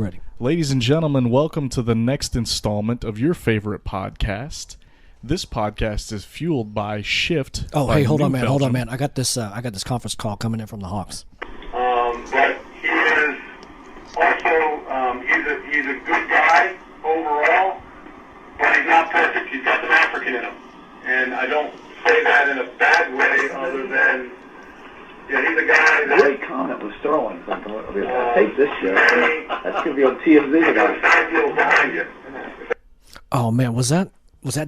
Ready. Ladies and gentlemen, welcome to the next installment of your favorite podcast. This podcast is fueled by Shift. Oh, hey, hold on, man. I got this conference call coming in from the Hawks. But he is also he's a good guy overall, but he's not perfect. He's got some African in him, and I don't say that in a bad way, other than he's a guy that. Great comment was Sterling. Take this shit. That's gonna be on TMZ. Oh man, was that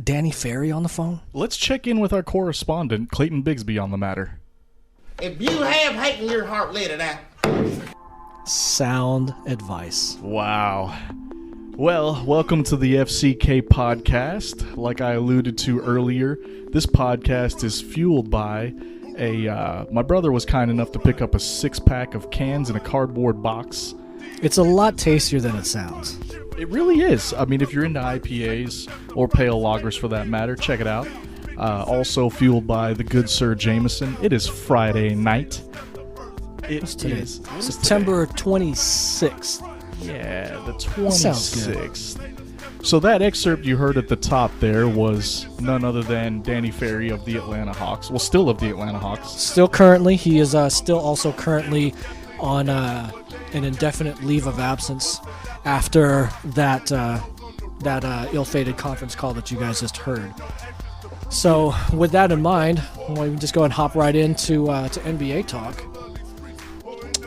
Danny Ferry on the phone? Let's check in with our correspondent, Clayton Bigsby, on the matter. If you have hate in your heart, let it out. Sound advice. Wow. Well, welcome to the FCK podcast. Like I alluded to earlier, this podcast is fueled by my brother was kind enough to pick up a 6-pack of cans in a cardboard box. It's a lot tastier than it sounds. It really is. I mean, if you're into IPAs or pale lagers for that matter, check it out. Also fueled by the good Sir Jameson. It is Friday night. What's today? September 26th. Yeah, the 26th. Sounds good. So that excerpt you heard at the top there was none other than Danny Ferry of the Atlanta Hawks. Well, still of the Atlanta Hawks. Still currently. He is still also currently on an indefinite leave of absence after that ill-fated conference call that you guys just heard. So with that in mind, we can just go ahead and hop right into to NBA talk.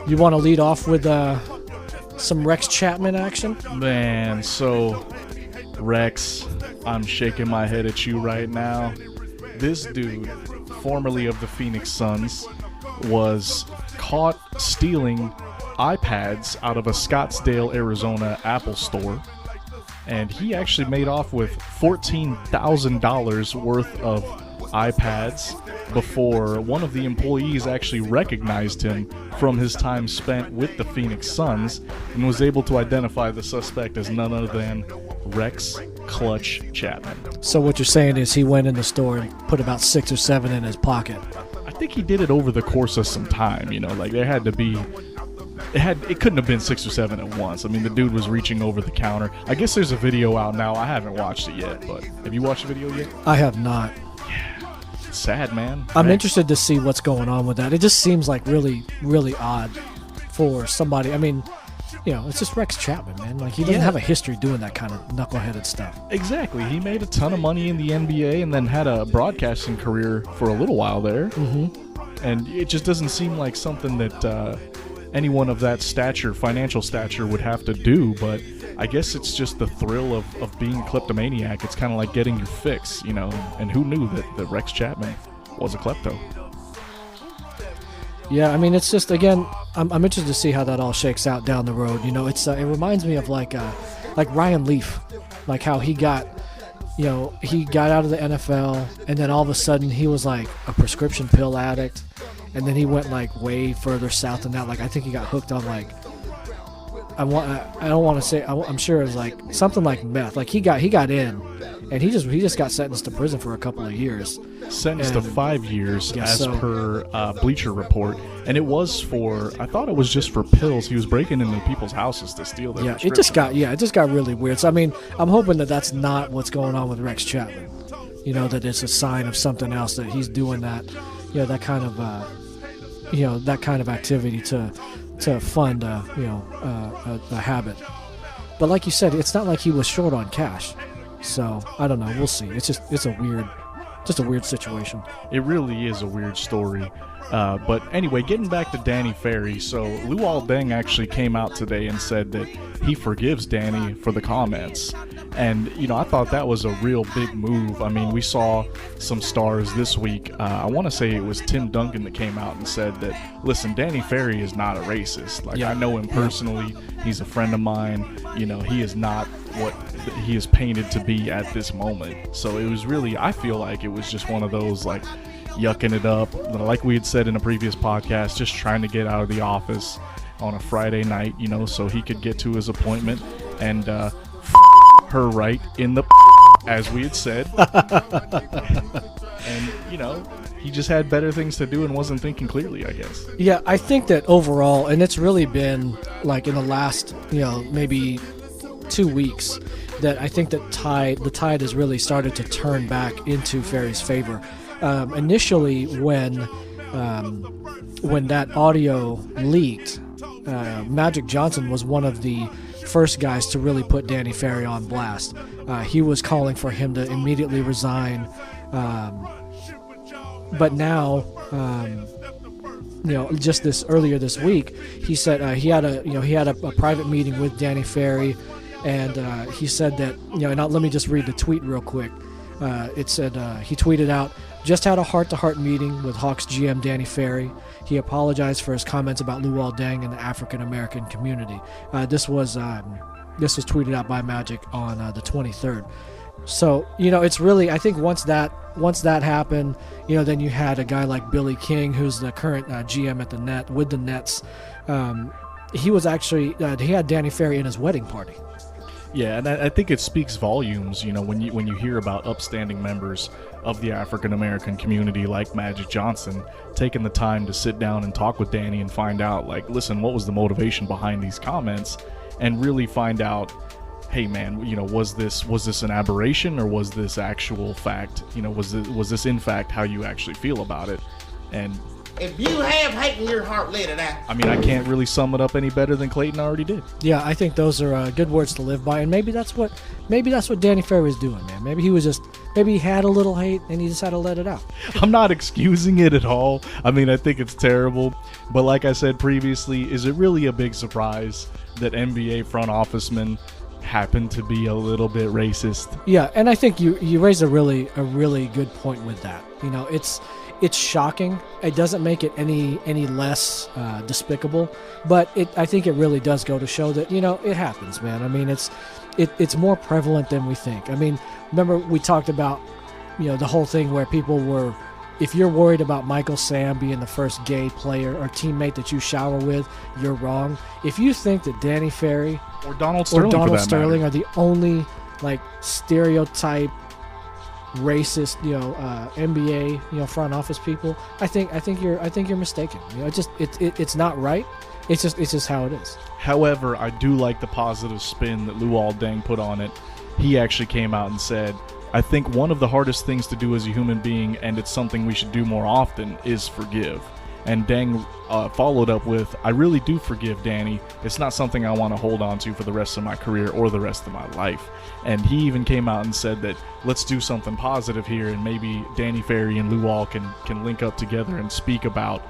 You want to lead off with some Rex Chapman action? Man, so Rex, I'm shaking my head at you right now. This dude, formerly of the Phoenix Suns, was caught stealing iPads out of a Scottsdale, Arizona Apple store, and he actually made off with $14,000 worth of iPads before one of the employees actually recognized him from his time spent with the Phoenix Suns and was able to identify the suspect as none other than Rex Clutch Chapman. So what you're saying is he went in the store and put about 6 or 7 in his pocket. I think he did it over the course of some time, like there had to be it couldn't have been 6 or 7 at once. I mean, the dude was reaching over the counter. I guess there's a video out now. I haven't watched it yet, but have you watched the video yet? I have not. It's sad, man. I'm interested to see what's going on with that. It just seems like really, really odd for somebody. I mean, it's just Rex Chapman, man. Like, he doesn't have a history doing that kind of knuckleheaded stuff. Exactly. He made a ton of money in the NBA and then had a broadcasting career for a little while there. Mm-hmm. And it just doesn't seem like something that anyone of that stature, financial stature, would have to do. But I guess it's just the thrill of being a kleptomaniac. It's kind of like getting your fix, And who knew that Rex Chapman was a klepto? Yeah, I mean, it's just, again, I'm interested to see how that all shakes out down the road. It reminds me of like Ryan Leaf, like how he got out of the NFL, and then all of a sudden he was like a prescription pill addict, and then he went like way further south than that. Like, I think he got hooked on like, I'm sure it was like something like meth. Like he got in, and he just got sentenced to prison for a couple of years. Sentenced to 5 years per Bleacher Report, and it was I thought it was just for pills. He was breaking into people's houses to steal their prescriptions. It just got really weird. So I mean, I'm hoping that that's not what's going on with Rex Chapman. That it's a sign of something else, that he's doing that, that kind of activity to fund a habit. But like you said, it's not like he was short on cash. So I don't know. We'll see. It's a weird situation. It really is a weird story. But anyway, getting back to Danny Ferry. So Luol Deng actually came out today and said that he forgives Danny for the comments. And, I thought that was a real big move. I mean, we saw some stars this week. I want to say it was Tim Duncan that came out and said that, listen, Danny Ferry is not a racist. Like, I know him personally. He's a friend of mine. He is not what he is painted to be at this moment. So it was really, I feel like it was just one of those, like, yucking it up. Like we had said in a previous podcast, just trying to get out of the office on a Friday night, so he could get to his appointment and her right in the as we had said. And, you know, he just had better things to do and wasn't thinking clearly, I guess. Yeah, I think that overall, and it's really been like in the last, maybe 2 weeks, that I think that the tide has really started to turn back into Ferry's favor. Initially, when that audio leaked, Magic Johnson was one of the first guys to really put Danny Ferry on blast. He was calling for him to immediately resign. But now, just earlier this week, he said he had a private meeting with Danny Ferry, and he said that and let me just read the tweet real quick. It said he tweeted out, "Just had a heart-to-heart meeting with Hawks GM Danny Ferry. He apologized for his comments about Luol Deng and the African American community." This was tweeted out by Magic on the 23rd. So it's really, I think once that happened, then you had a guy like Billy King, who's the current GM at the Nets. He was actually he had Danny Ferry in his wedding party. Yeah, and I think it speaks volumes, when you hear about upstanding members of the African American community like Magic Johnson taking the time to sit down and talk with Danny and find out, like, listen, what was the motivation behind these comments, and really find out, hey man, was this an aberration, or was this actual fact? Was this in fact how you actually feel about it? And if you have hate in your heart, let it out. I mean, I can't really sum it up any better than Clayton already did. Yeah, I think those are good words to live by, and maybe that's what Danny Ferry was doing, man. Maybe he had a little hate and he just had to let it out. I'm not excusing it at all. I mean, I think it's terrible, but like I said previously, is it really a big surprise that NBA front officemen happen to be a little bit racist? Yeah, and I think you raised a really good point with that. It's shocking. It doesn't make it any less despicable, but I think it really does go to show that it happens, man. I mean, it's more prevalent than we think. I mean, remember we talked about the whole thing where people were, if you're worried about Michael Sam being the first gay player or teammate that you shower with, you're wrong. If you think that Danny Ferry or Donald Sterling are the only stereotype racist NBA front office people, I think you're mistaken. It's not right. It's just how it is. However, I do like the positive spin that Luol Deng put on it. He actually came out and said, I think one of the hardest things to do as a human being, and it's something we should do more often, is forgive. And Deng followed up with, I really do forgive Danny. It's not something I want to hold on to for the rest of my career or the rest of my life. And he even came out and said that let's do something positive here, and maybe Danny Ferry and Luol can link up together and speak about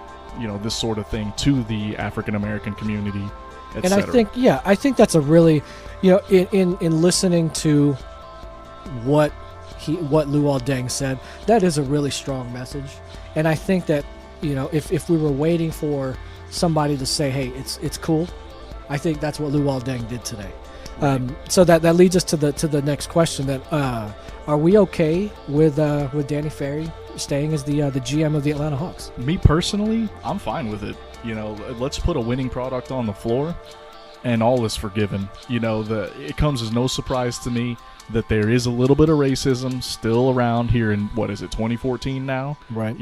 this sort of thing to the African American community, etc. And I think that's a really, in listening to what Luol Deng said, that is a really strong message. And I think that if we were waiting for somebody to say, hey, it's cool, I think that's what Luol Deng did today. So that leads us to the next question. That are we okay with Danny Ferry staying as the GM of the Atlanta Hawks? Me personally, I'm fine with it. Let's put a winning product on the floor, and all is forgiven. It comes as no surprise to me that there is a little bit of racism still around here in, 2014 now? Right.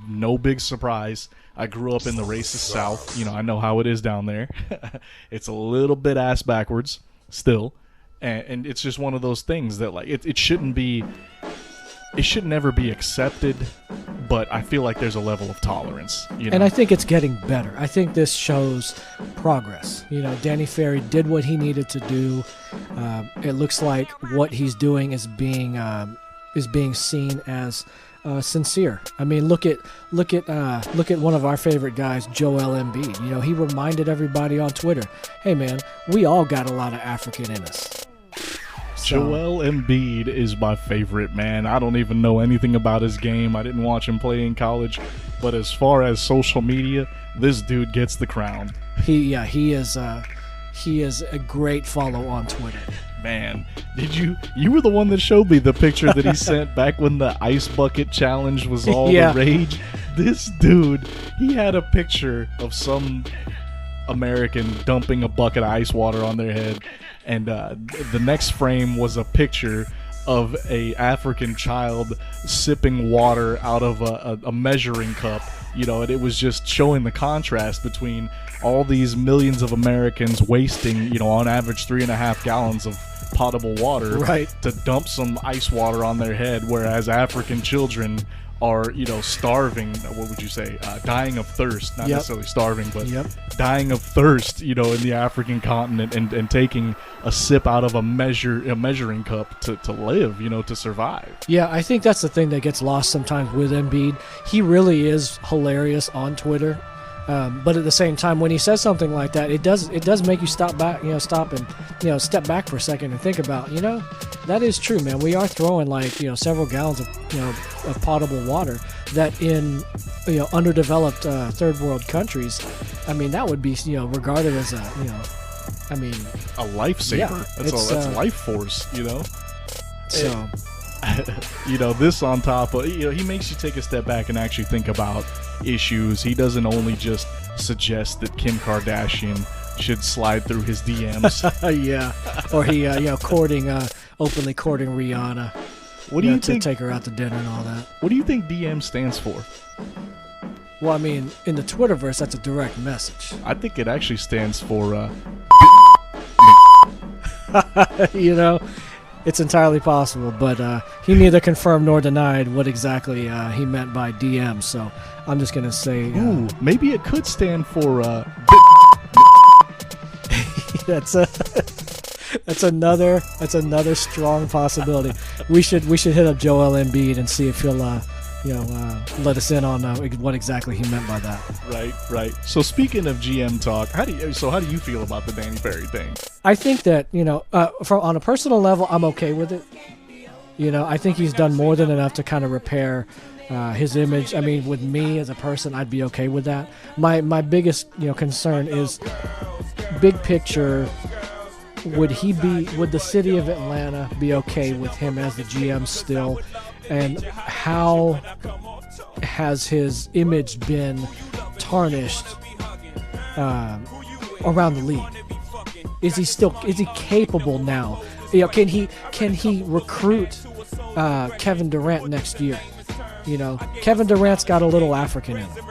No big surprise. I grew up in the racist South. I know how it is down there. It's a little bit ass backwards still. And it's just one of those things that, like, it shouldn't be... It should never be accepted, but I feel like there's a level of tolerance. And I think it's getting better. I think this shows progress. Danny Ferry did what he needed to do. It looks like what he's doing is being seen as sincere. I mean, look at one of our favorite guys, Joel Embiid. He reminded everybody on Twitter, "Hey man, we all got a lot of African in us." Joel Embiid is my favorite, man. I don't even know anything about his game. I didn't watch him play in college, but as far as social media, this dude gets the crown. He is a great follow on Twitter. Man, you were the one that showed me the picture that he sent back when the ice bucket challenge was all the rage. This dude, he had a picture of some American dumping a bucket of ice water on their head. And the next frame was a picture of a African child sipping water out of a measuring cup, and it was just showing the contrast between all these millions of Americans wasting, on average 3.5 gallons of potable water to dump some ice water on their head, whereas African children are, starving, what would you say, dying of thirst, not necessarily starving, but dying of thirst, in the African continent and taking a sip out of a measuring cup to live, to survive. Yeah, I think that's the thing that gets lost sometimes with Embiid. He really is hilarious on Twitter. But at the same time, when he says something like that, it does make you stop back, stop and, step back for a second and think about, that is true, man. We are throwing several gallons of potable water that in, underdeveloped third world countries, I mean, that would be, regarded as a lifesaver. Yeah, that's a life force, So. This on top of, he makes you take a step back and actually think about issues. He doesn't only just suggest that Kim Kardashian should slide through his DMs. Yeah. Or he, openly courting Rihanna. What do you think? To take her out to dinner and all that. What do you think DM stands for? Well, I mean, in the Twitterverse, that's a direct message. I think it actually stands for, It's entirely possible, but he neither confirmed nor denied what exactly he meant by DM. So I'm just gonna say, maybe it could stand for. That's another strong possibility. We should hit up Joel Embiid and see if he'll let us in on what exactly he meant by that. Right. So speaking of GM talk, how do you feel about the Danny Ferry thing? I think that on a personal level, I'm okay with it. I think he's done more than enough to kind of repair his image. I mean, with me as a person, I'd be okay with that. My biggest concern is big picture. Would the city of Atlanta be okay with him as the GM still? And how has his image been tarnished around the league? Is he capable now? Can he recruit Kevin Durant next year? Kevin Durant's got a little African in him.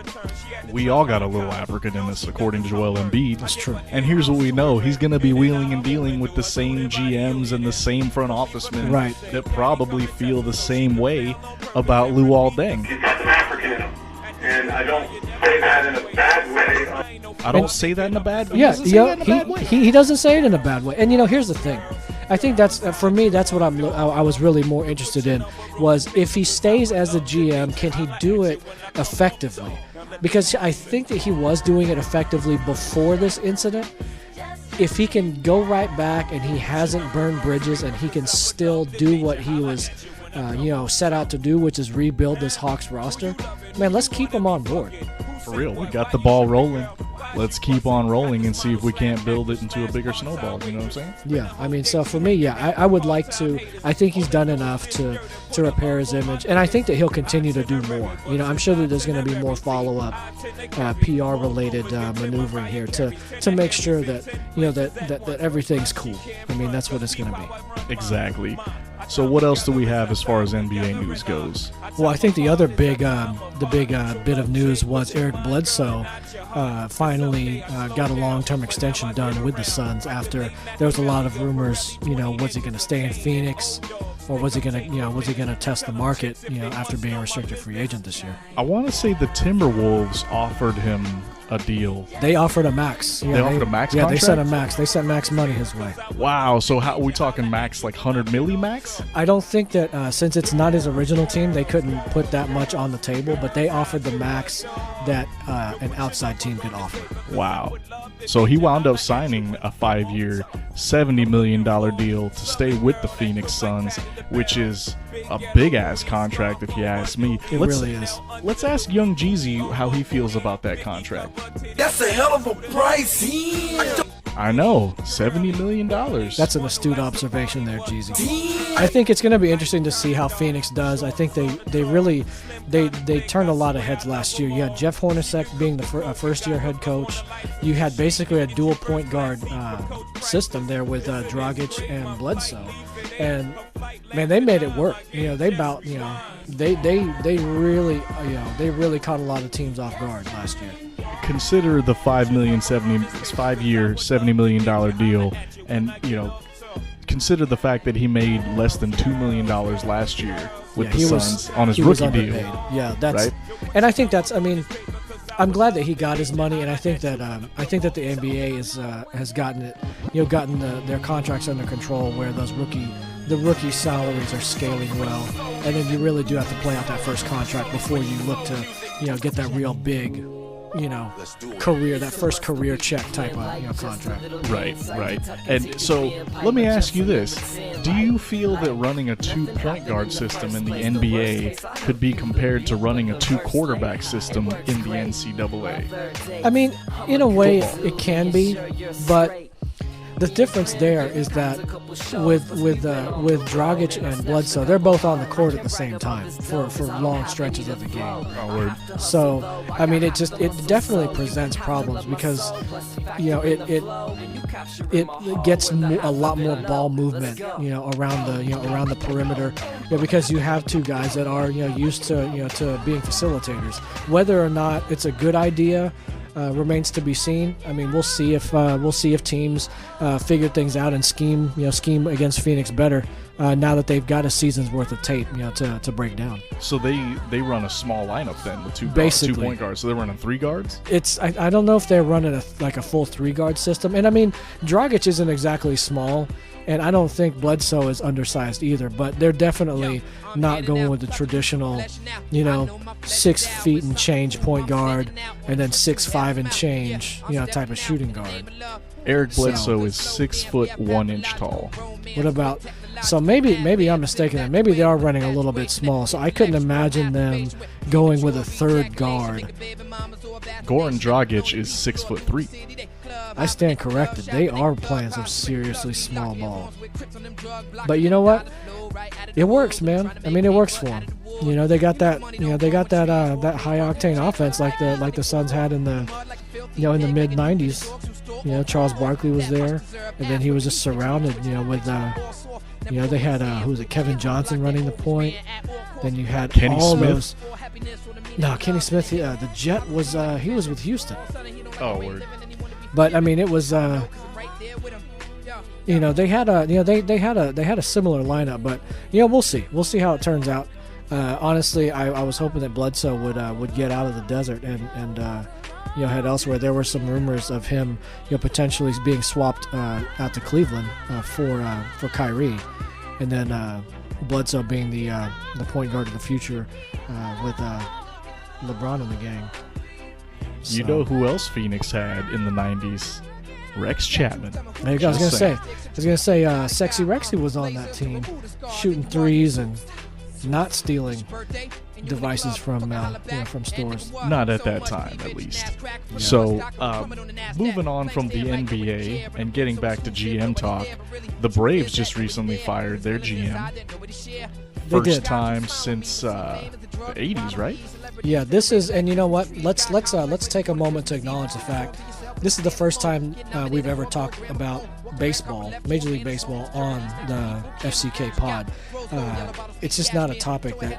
We all got a little African in us, according to Joel Embiid. That's true. And here's what we know. He's going to be wheeling and dealing with the same GMs and the same front office men that probably feel the same way about Luol Deng. He's got some African in him. And I don't say that in a bad way. I don't say that in a bad way. Yeah, he doesn't say it in a bad way. And here's the thing. I think that's for me. That's what I was really more interested in, was if he stays as the GM, can he do it effectively? Because I think that he was doing it effectively before this incident. If he can go right back and he hasn't burned bridges and he can still do what he was, set out to do, which is rebuild this Hawks roster, man, let's keep him on board. For real, we got the ball rolling. Let's keep on rolling and see if we can't build it into a bigger snowball. You know what I'm saying? Yeah, I mean, so for me, I would like to. I think he's done enough to repair his image, and I think that he'll continue to do more. I'm sure that there's going to be more follow-up, PR-related maneuvering here to make sure that that everything's cool. I mean, that's what it's going to be. Exactly. So what else do we have as far as NBA news goes? Well, I think the other big bit of news was Eric Bledsoe finally got a long-term extension done with the Suns after there was a lot of rumors. Was he going to stay in Phoenix, or was he going to test the market? After being a restricted free agent this year. I want to say the Timberwolves offered him a deal. They offered a max. Yeah, they offered a max contract? contract? They sent a max. They sent max money his way. Wow. So how are we talking max, like 100 milli max? I don't think that since it's not his original team, they couldn't put that much on the table, but they offered the max that an outside team could offer. Wow. So he wound up signing a 5-year, $70 million deal to stay with the Phoenix Suns, which is a big-ass contract if you ask me. It really is. Let's ask Young Jeezy how he feels about that contract. That's a hell of a price. I know, $70 million. That's an astute observation there, Jeezy. I think it's going to be interesting to see how Phoenix does. I think they really turned a lot of heads last year. You had Jeff Hornacek being the first-year head coach. You had basically a dual point guard system there with Dragic and Bledsoe, and man, they made it work. They really caught a lot of teams off guard last year. Consider the five-year, $70 million deal, and consider the fact that he made less than $2 million last year with the Suns on his rookie deal. Yeah, that's right? And I think that's. I mean, I'm glad that he got his money, and I think that the NBA has gotten it, gotten their contracts under control, where the rookie salaries are scaling well, and then you really do have to play out that first contract before you look to get that real big first career check type of contract. Right. And so let me ask you this. Do you feel that running a 2-point guard system in the NBA could be compared to running a 2-quarterback system in the NCAA? I mean, in a way it can be, but the difference there is that with Dragic and Bledsoe, they're both on the court at the same time for long stretches of the game. So, I mean, it definitely presents problems because it gets a lot more ball movement around the perimeter, because you have two guys that are used to being facilitators. Whether or not it's a good idea remains to be seen. I mean, we'll see if teams figure things out and scheme against Phoenix better now that they've got a season's worth of tape to break down. So they run a small lineup then with 2-point guards. So they're running 3 guards. I don't know if they're running a full 3-guard system. And I mean, Dragic isn't exactly small, and I don't think Bledsoe is undersized either. But they're definitely not going with the traditional, 6 feet and change point guard, and then 6'5" and change, type of shooting guard. Eric Bledsoe is 6 foot 1 inch tall. What about? So maybe I'm mistaken. There. Maybe they are running a little bit small. So I couldn't imagine them going with a 3rd guard. Goran Dragic is 6'3". I stand corrected. They are playing some seriously small ball. But you know what? It works, man. I mean, it works for them. They got that. They got that high octane offense like the Suns had in the in the mid '90s. Charles Barkley was there, and then he was just surrounded. With they had who was it? Kevin Johnson running the point. Then you had Kenny all Smith? those. No, Kenny Smith. The Jet was he was with Houston. Oh, word. But I mean, it was they had a similar lineup, but we'll see how it turns out. Honestly, I was hoping that Bledsoe would get out of the desert and head elsewhere. There were some rumors of him potentially being swapped out to Cleveland for Kyrie, and then Bledsoe being the point guard of the future with LeBron in the gang. So. You know who else Phoenix had in the 90s? Rex Chapman. I was gonna say, Sexy Rexy was on that team, shooting threes and not stealing devices from stores. Not at that time, at least. Yeah. So, moving on from the NBA and getting back to GM talk, the Braves just recently fired their GM. First time since the 80s, right? Yeah, this is, and you know what? Let's take a moment to acknowledge the fact this is the first time we've ever talked about baseball, Major League Baseball, on the FCK pod. It's just not a topic that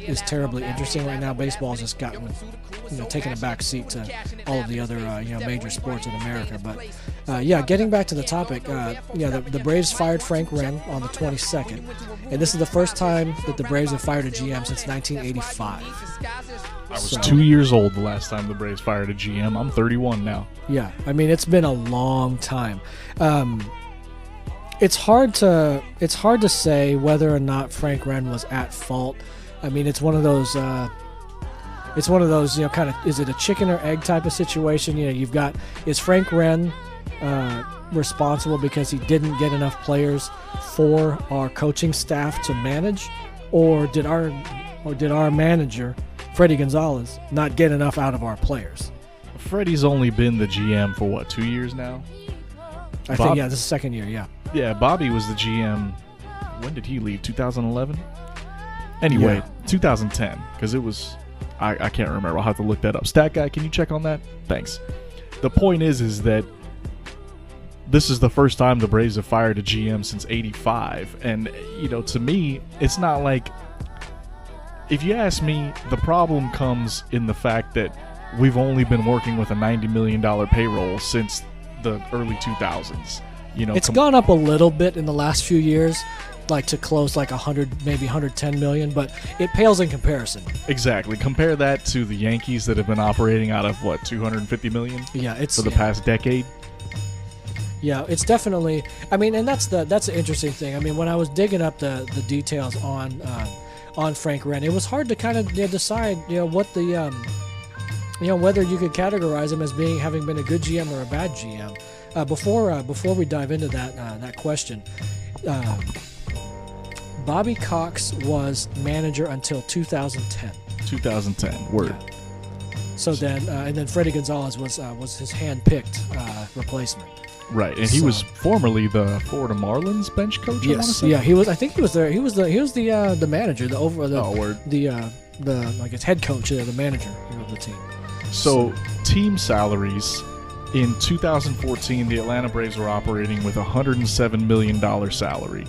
is terribly interesting right now. Baseball has just gotten, taken a back seat to all of the other major sports in America. But getting back to the topic, the Braves fired Frank Wren on the 22nd, and this is the first time that the Braves have fired a GM since 1985. I was 2 years old the last time the Braves fired a GM. I'm 31 now. Yeah, I mean, it's been a long time. It's hard to say whether or not Frank Wren was at fault. I mean, it's one of those kind of, is it a chicken or egg type of situation? You've got, is Frank Wren responsible because he didn't get enough players for our coaching staff to manage, or did our manager Freddie Gonzalez not get enough out of our players? Freddie's only been the GM for what, 2 years now? I think, yeah, this is the second year, yeah. Yeah, Bobby was the GM. When did he leave? 2011? Anyway, Yeah. 2010, because it was... I can't remember. I'll have to look that up. Stat guy, can you check on that? Thanks. The point is that this is the first time the Braves have fired a GM since '85, and to me, it's not like. If you ask me, the problem comes in the fact that we've only been working with a $90 million payroll since the early 2000s. It's gone up a little bit in the last few years, like to close like 100, maybe 110 million, but it pales in comparison. Exactly. Compare that to the Yankees that have been operating out of what, 250 million? Yeah, it's for the past decade. Yeah, it's definitely. I mean, and that's the interesting thing. I mean, when I was digging up the details on Frank Wren, it was hard to kind of decide what the whether you could categorize him as having been a good GM or a bad GM. Before we dive into that question, Bobby Cox was manager until 2010. 2010, word. Yeah. So then, and then Freddie Gonzalez was his hand-picked replacement. Right, and he was formerly the Florida Marlins bench coach. Yes, yeah, he was. I think he was there. He was the manager, word. I guess head coach, the manager of the team. So team salaries. In 2014, the Atlanta Braves were operating with a $107 million salary.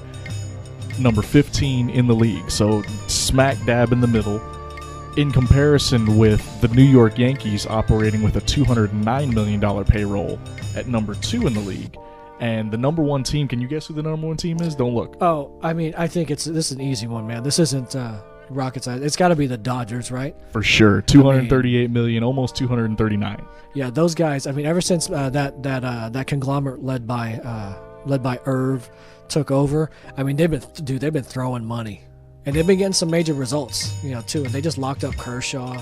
Number 15 in the league, so smack dab in the middle. In comparison with the New York Yankees operating with a $209 million payroll at number 2 in the league. And the number 1 team, can you guess who the number 1 team is? Don't look. Oh, I mean, I think this is an easy one, man. This isn't rocket science. It's got to be the Dodgers, right? For sure. $238 million, almost $239. Yeah, those guys. I mean, ever since that conglomerate led by Irv took over, I mean, they've been throwing money, and they've been getting some major results, too. And they just locked up Kershaw.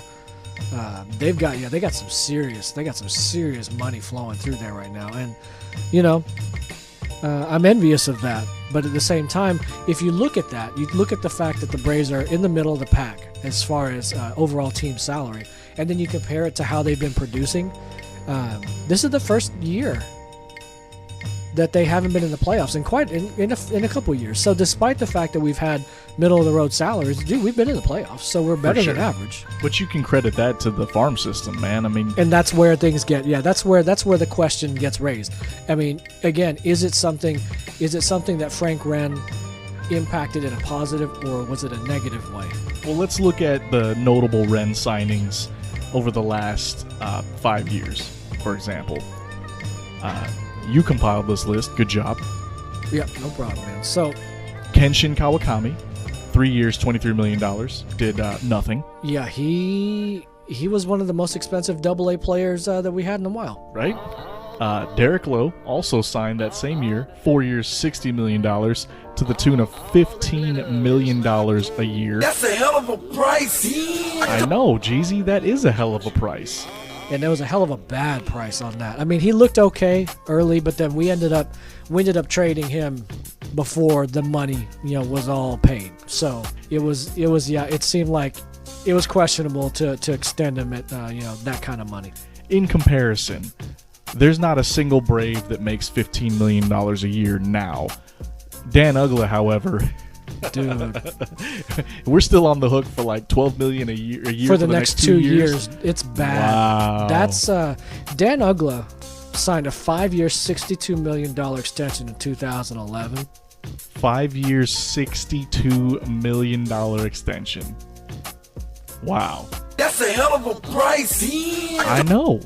They got some serious money flowing through there right now, and I'm envious of that. But at the same time, if you look at that, you look at the fact that the Braves are in the middle of the pack as far as overall team salary, and then you compare it to how they've been producing. This is the first year that they haven't been in the playoffs in a couple of years. So despite the fact that we've had middle of the road salaries, dude, we've been in the playoffs, so we're better than average. But you can credit that to the farm system, man. I mean, and that's where things get. Yeah, that's where the question gets raised. I mean, again, is it something that Frank Wren impacted in a positive, or was it a negative way? Well, let's look at the notable Wren signings over the last 5 years, for example. You compiled this list. Good job. Yeah, no problem, man. So, Kenshin Kawakami, 3 years, $23 million, did nothing. Yeah, he was one of the most expensive AA players that we had in a while. Right? Derek Lowe also signed that same year, 4 years, $60 million, to the tune of $15 million a year. That's a hell of a price. I know, Jeezy, that is a hell of a price. And there was a hell of a bad price on that. I mean, he looked okay early, but then we ended up trading him before the money, was all paid. So it seemed like it was questionable to extend him at that kind of money. In comparison, there's not a single Brave that makes $15 million a year now. Dan Uggla, however, dude, we're still on the hook for like $12 million a year for the next 2 years. It's bad. Wow. That's Dan Uggla signed a 5-year, $62 million extension in 2011. 5 years, $62 million extension. Wow. That's a hell of a price. I know.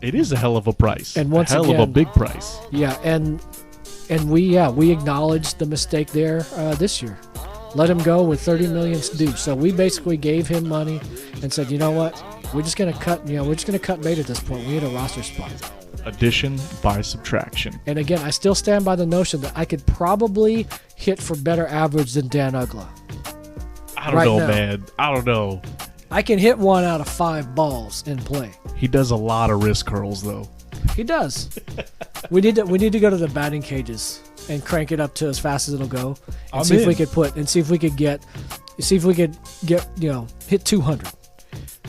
It is a hell of a price. And once a hell again, of a big price. Yeah, and we acknowledged the mistake there this year. Let him go with $30 million due. So we basically gave him money and said, you know what, we're just gonna cut bait at this point. We need a roster spot. Addition by subtraction. And again, I still stand by the notion that I could probably hit for better average than Dan Uggla. I don't know, man. I don't know. I can hit 1 out of 5 balls in play. He does a lot of wrist curls, though. He does. we need to go to the batting cages and crank it up to as fast as it'll go, and see if we could get hit 200.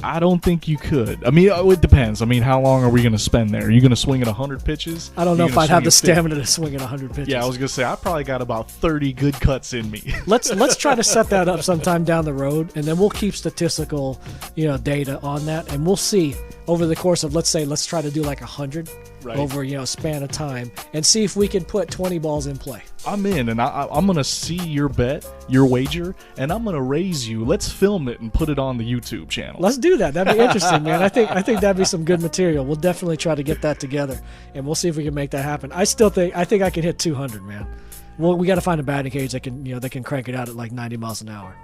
I don't think you could. I mean, it depends. I mean, how long are we going to spend there? Are you going to swing at 100 pitches? I don't know if I'd have the stamina to swing at 100 pitches. Yeah, I was going to say, I probably got about 30 good cuts in me. Let's try to set that up sometime down the road, and then we'll keep statistical, data on that, and we'll see over the course of, let's try to do like 100 over, a span of time, and see if we can put 20 balls in play. I'm in, and I'm going to see your bet, your wager, and I'm going to raise you. Let's film it and put it on the YouTube channel. Let's do that. That'd be interesting, man. I think that'd be some good material. We'll definitely try to get that together, and we'll see if we can make that happen. I think I can hit 200, man. Well, we got to find a batting cage that can crank it out at like 90 miles an hour,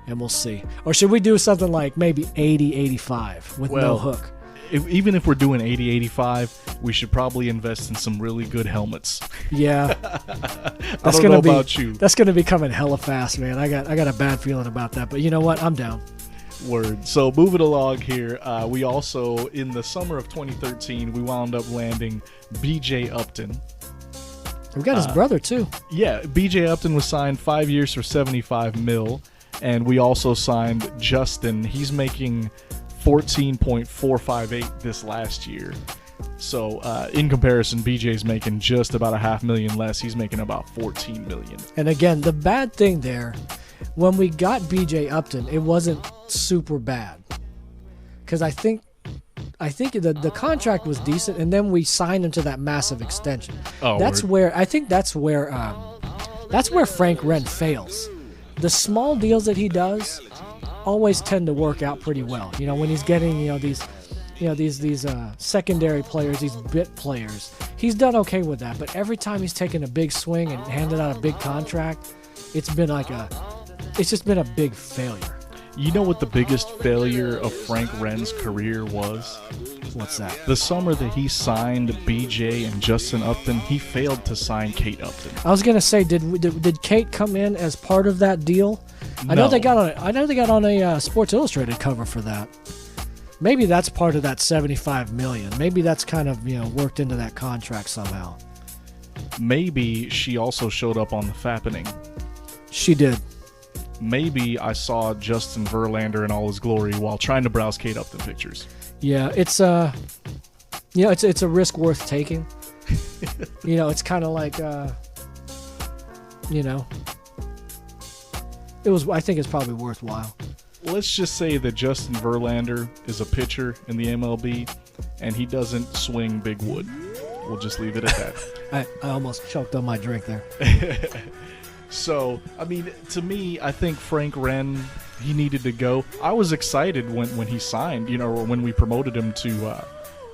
and we'll see. Or should we do something like maybe 80, 85 with no hook? Even if we're doing 80, 85, we should probably invest in some really good helmets. Yeah. I don't know about you. That's going to be coming hella fast, man. I got a bad feeling about that, but you know what? I'm down. Word. So moving along here, we also, in the summer of 2013, we wound up landing B.J. Upton. We got his brother, too. Yeah, B.J. Upton was signed 5 years for $75 million, and we also signed Justin. He's making $14.458 this last year. So in comparison, BJ's making just about $500,000 less. He's making about $14 million. And again, the bad thing there, when we got BJ Upton, it wasn't super bad, because I think the contract was decent, and then we signed him to that massive extension. That's where Frank Wren fails. The small deals that he does always tend to work out pretty well. When he's getting these secondary players, these bit players, he's done okay with that. But every time he's taken a big swing and handed out a big contract, it's just been a big failure. You know what the biggest failure of Frank Wren's career was? What's that? The summer that he signed BJ and Justin Upton, he failed to sign Kate Upton. I was gonna say, did Kate come in as part of that deal? No. I know they got on a Sports Illustrated cover for that. Maybe that's part of that $75 million. Maybe that's kind of worked into that contract somehow. Maybe she also showed up on the Fappening. She did. Maybe I saw Justin Verlander in all his glory while trying to browse Kate Upton pictures. Yeah, it's a risk worth taking. It's kind of like I think it's probably worthwhile. Let's just say that Justin Verlander is a pitcher in the MLB, and he doesn't swing big wood. We'll just leave it at that. I almost choked on my drink there. So, I mean, to me, I think Frank Wren, he needed to go. I was excited when he signed, or when we promoted him to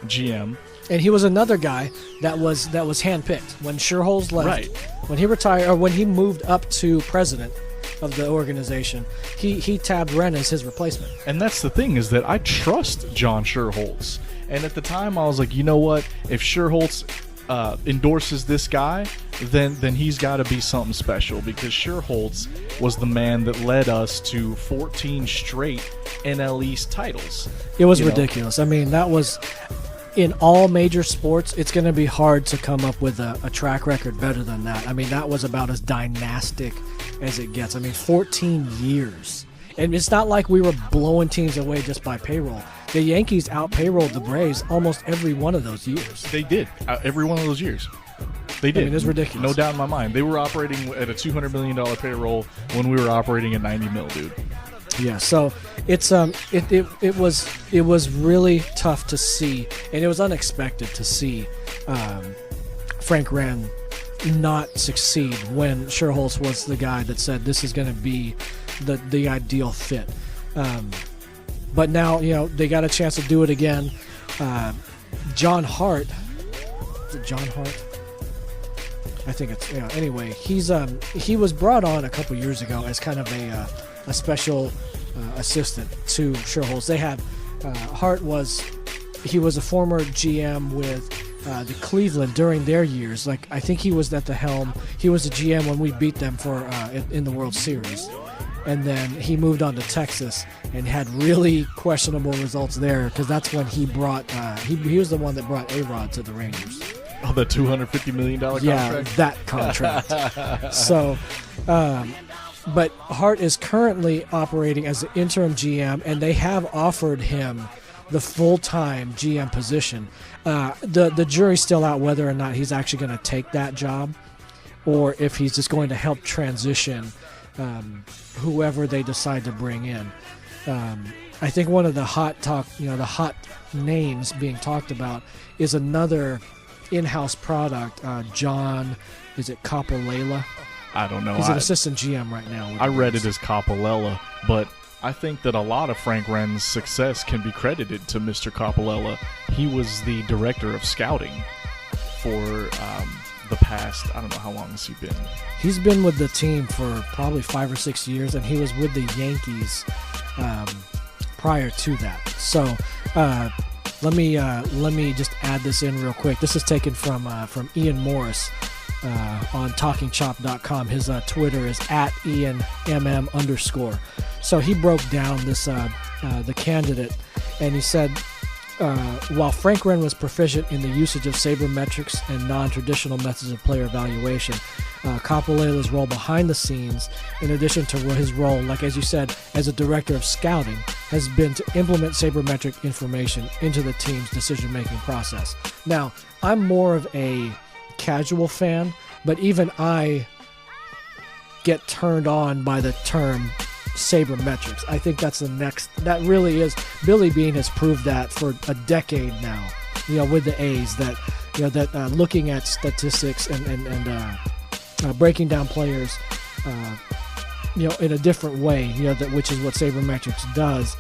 GM. And he was another guy that was handpicked. When Sherholz left, right. When he retired, or when he moved up to president of the organization, he tabbed Wren as his replacement. And that's the thing, is that I trust John Sherholz. And at the time, I was like, you know what? If Sherholz endorses this guy, then he's got to be something special, because Sherholz was the man that led us to 14 straight NL East titles. It was ridiculous. I mean, that was, in all major sports, it's going to be hard to come up with a track record better than that. I mean, that was about as dynastic as it gets. I mean, 14 years. And it's not like we were blowing teams away just by payroll. The Yankees out-payrolled the Braves almost every one of those years. They did. Every one of those years. They did. I mean, it's ridiculous. No doubt in my mind. They were operating at a $200 million payroll when we were operating at $90 million, dude. Yeah, so it's it was really tough to see, and it was unexpected to see Frank Wren not succeed when Sherholz was the guy that said this is going to be the ideal fit. But now, they got a chance to do it again. John Hart. Is it John Hart? I think it's, anyway, he was brought on a couple years ago as kind of a special assistant to Sherholz. They had, Hart was a former GM with the Cleveland during their years. Like, I think he was at the helm. He was the GM when we beat them in the World Series. And then he moved on to Texas and had really questionable results there, because that's when he brought he was the one that brought A-Rod to the Rangers. Oh, the $250 million contract? Yeah, that contract. So But Hart is currently operating as the interim GM, and they have offered him the full-time GM position. The jury's still out whether or not he's actually going to take that job, or if he's just going to help transition whoever they decide to bring in. I think one of the the hot names being talked about is another in-house product. John, is it Copolela? I don't know. He's an assistant GM right now. I read it as Copolela, but I think that a lot of Frank Wren's success can be credited to Mr. Copolela. He was the director of scouting for the past, I don't know, how long has he been? He's been with the team for probably 5 or 6 years, and he was with the Yankees prior to that. So let me just add this in real quick. This is taken from Ian Morris on TalkingChop.com. His Twitter is @IanMM_. So he broke down this the candidate, and he said, while Frank Wren was proficient in the usage of sabermetrics and non-traditional methods of player evaluation, Copolela's role behind the scenes, in addition to his role, like as you said, as a director of scouting, has been to implement sabermetric information into the team's decision-making process. Now, I'm more of a casual fan, but even I get turned on by the term sabermetrics. I think that's the next. That really is. Billy Beane has proved that for a decade now. With the A's, that looking at statistics and breaking down players, in a different way. Which is what sabermetrics does.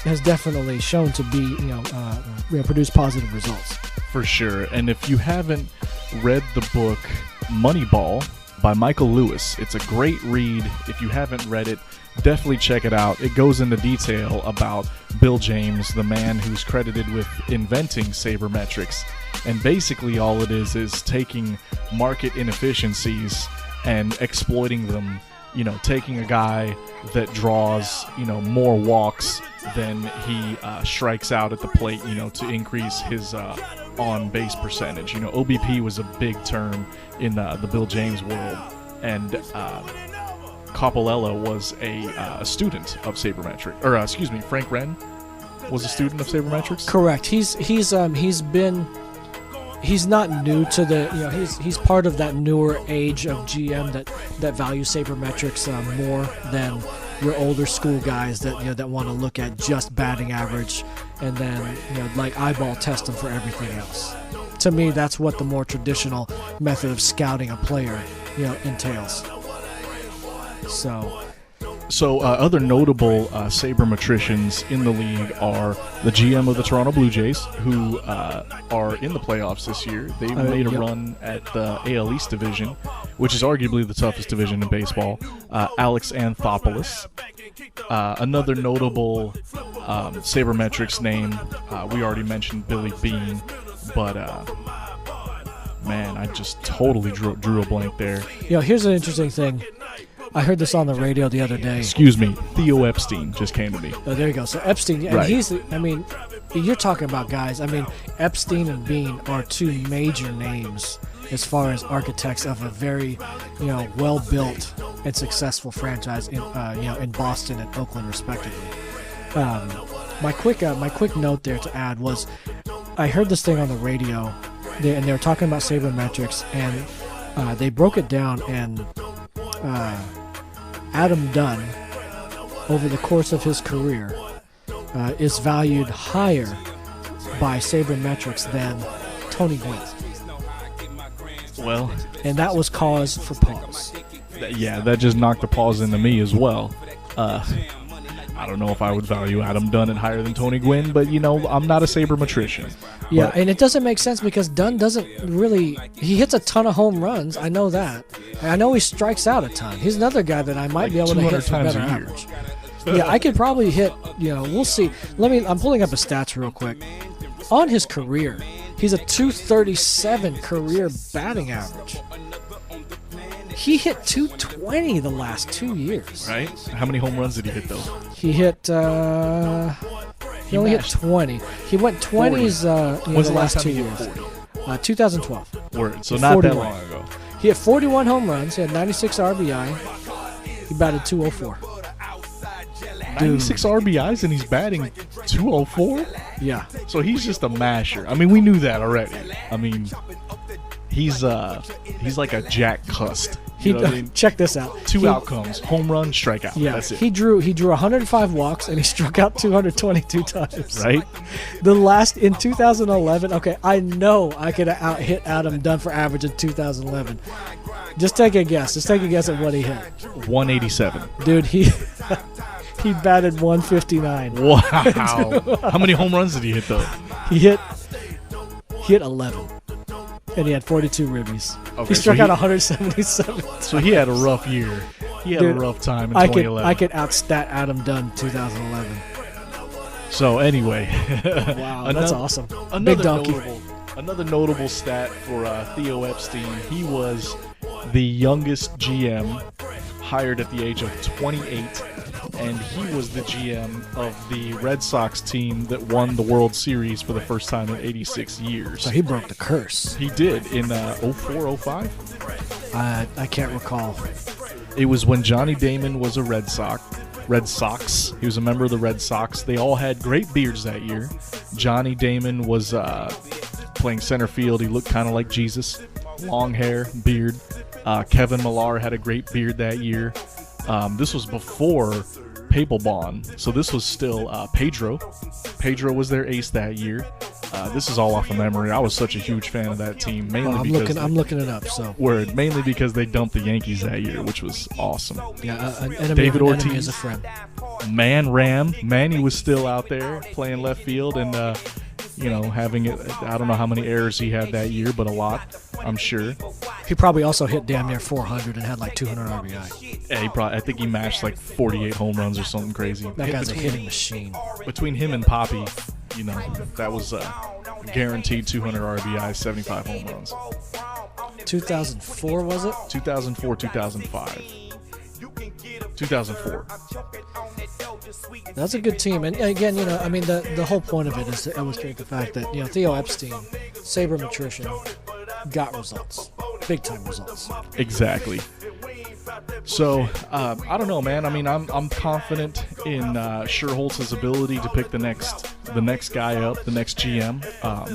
Has definitely shown to be produce positive results. For sure. And if you haven't read the book Moneyball by Michael Lewis, it's a great read. If you haven't read it, definitely check it out. It goes into detail about Bill James, the man who's credited with inventing sabermetrics. And basically all it is taking market inefficiencies and exploiting them. Taking a guy that draws, more walks than he strikes out at the plate, to increase his on-base percentage. OBP was a big term in the Bill James world, and Copolela was a student of sabermetrics, or Frank Wren was a student of sabermetrics. Correct. He's not new to the, he's part of that newer age of GM that value sabermetrics more than your older school guys that want to look at just batting average and then eyeball test them for everything else. To me, that's what the more traditional method of scouting a player entails. So other notable sabermetricians in the league are the GM of the Toronto Blue Jays, who are in the playoffs this year. They made a run at the AL East division, which is arguably the toughest division in baseball. Alex Anthopoulos. Another notable sabermetrics name, we already mentioned Billy Beane, but man, I just totally drew a blank there. Here's an interesting thing. I heard this on the radio the other day. Excuse me, Theo Epstein just came to me. Oh, there you go. So Epstein, and right. You're talking about guys. Epstein and Beane are two major names as far as architects of a very, well-built and successful franchise in Boston and Oakland, respectively. My quick note there to add was, I heard this thing on the radio, and they were talking about sabermetrics, and they broke it down, and Adam Dunn, over the course of his career, is valued higher by sabermetrics than Tony Gwynn. Well, and that was cause for pause. Yeah, that just knocked the pause into me as well. I don't know if I would value Adam Dunn at higher than Tony Gwynn, but I'm not a sabermetrician. Yeah, and it doesn't make sense because Dunn doesn't really. He hits a ton of home runs. I know that. And I know he strikes out a ton. He's another guy that I might be able to hit for better average. Yeah, I could probably hit. We'll see. I'm pulling up his stats real quick. On his career, he's a .237 career batting average. He hit 220 the last 2 years. Right? How many home runs did he hit, though? He hit. He only hit 20. He went 20s the last 2 years. 2012. Word. So not 41. That long ago. He had 41 home runs. He had 96 RBI. He batted 204. 96 RBIs and he's batting 204? Yeah. So he's just a masher. I mean, we knew that already. I mean, he's like a Jack Cust. You know what I mean? Check this out. Two outcomes: home run, strikeout. Yeah, that's it. He drew 105 walks and he struck out 222 times. Right? The last in 2011. Okay, I know I could have hit Adam Dunn for average in 2011. Just take a guess. Just take a guess at what he hit. 187. Dude, he batted 159. Wow. How many home runs did he hit though? He hit 11. And he had 42 ribbies. Okay, he struck out 177. So he had a rough year. He had a rough time in 2011. I could outstat Adam Dunn 2011. So anyway. Wow, that's awesome. Big donkey. Another notable stat for Theo Epstein. He was the youngest GM hired at the age of 28. And he was the GM of the Red Sox team that won the World Series for the first time in 86 years. So he broke the curse. He did in 04, 05? I can't recall. It was when Johnny Damon was a Red Sox. He was a member of the Red Sox. They all had great beards that year. Johnny Damon was playing center field. He looked kind of like Jesus. Long hair, beard. Kevin Millar had a great beard that year. This was before Papelbon, so this was still Pedro. Pedro was their ace that year. This is all off of memory. I was such a huge fan of that team, mainly I'm looking it up. So mainly because they dumped the Yankees that year, which was awesome. Yeah, an David Ortiz enemy is a friend. Manny was still out there playing left field and having it. I don't know how many errors he had that year, but a lot, I'm sure. He probably also hit damn near 400 and had like 200 RBI. Yeah, I think he matched like 48 home runs or something crazy. That guy's a hitting machine. Between him and Poppy, that was guaranteed 200 RBI, 75 home runs. 2004 was it? 2004, 2005. 2004. That's a good team, and again, the whole point of it is to illustrate the fact that Theo Epstein, sabermetrician, got results, big time results. Exactly. So I don't know, man. I mean, I'm confident in Sherholtz's ability to pick the next guy up, the next GM.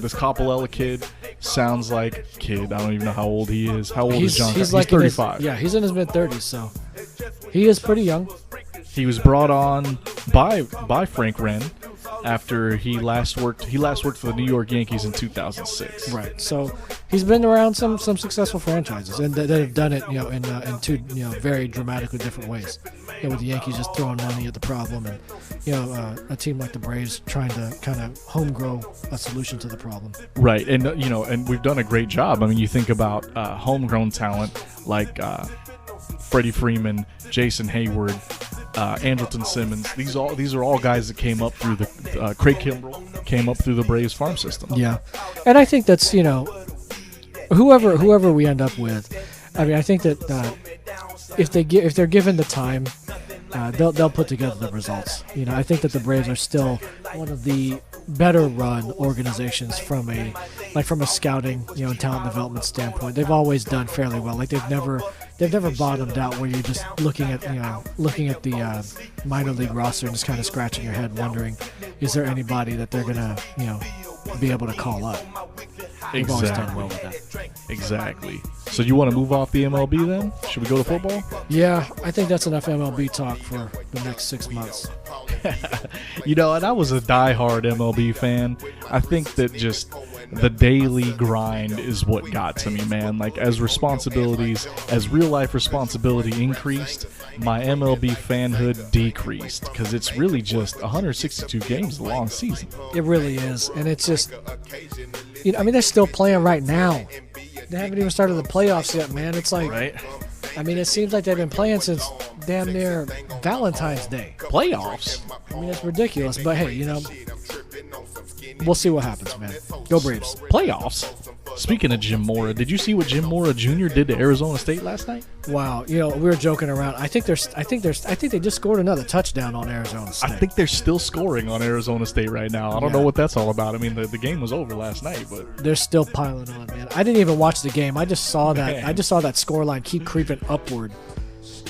This Coppolella kid sounds like I don't even know how old he is. How old is John? He's 35. He's in his mid-30s, so he is pretty young. He was brought on by Frank Wren after he last worked for the New York Yankees in 2006. Right. So he's been around some successful franchises and that have done it, in two very dramatically different ways. With the Yankees just throwing money at the problem, and a team like the Braves trying to kind of home grow a solution to the problem. Right. And and we've done a great job. I mean, you think about homegrown talent like Freddie Freeman, Jason Hayward, Andrelton Simmons. These are all guys that came up through the Craig Kimbrell came up through the Braves farm system. Yeah, and I think that's whoever we end up with. I mean, I think that if they're given the time, they'll put together the results. I think that the Braves are still one of the better run organizations from a scouting, and talent development standpoint. They've always done fairly well. Like they've never bottomed out where you're just looking at the minor league roster and just kind of scratching your head wondering, is there anybody that they're gonna be able to call up? They've always done well with that. Exactly. So you want to move off the MLB then? Should we go to football? Yeah, I think that's enough MLB talk for the next 6 months. And I was a diehard MLB fan. I think that just the daily grind is what got to me, man. Like, as real life responsibility increased, my MLB fanhood decreased, because it's really just 162 games, a long season. It really is, and it's just, they're still playing right now. They haven't even started the playoffs yet, man. It's like, right? I mean, it seems like they've been playing since damn near Valentine's Day. Playoffs? I mean, it's ridiculous, but hey, we'll see what happens, man. Go Braves. Playoffs? Speaking of Jim Mora, did you see what Jim Mora Jr. did to Arizona State last night? Wow, we were joking around. I think they just scored another touchdown on Arizona State. I think they're still scoring on Arizona State right now. I don't know what that's all about. I mean, the game was over last night, but they're still piling on, man. I didn't even watch the game. I just saw that. I just saw that scoreline keep creeping upward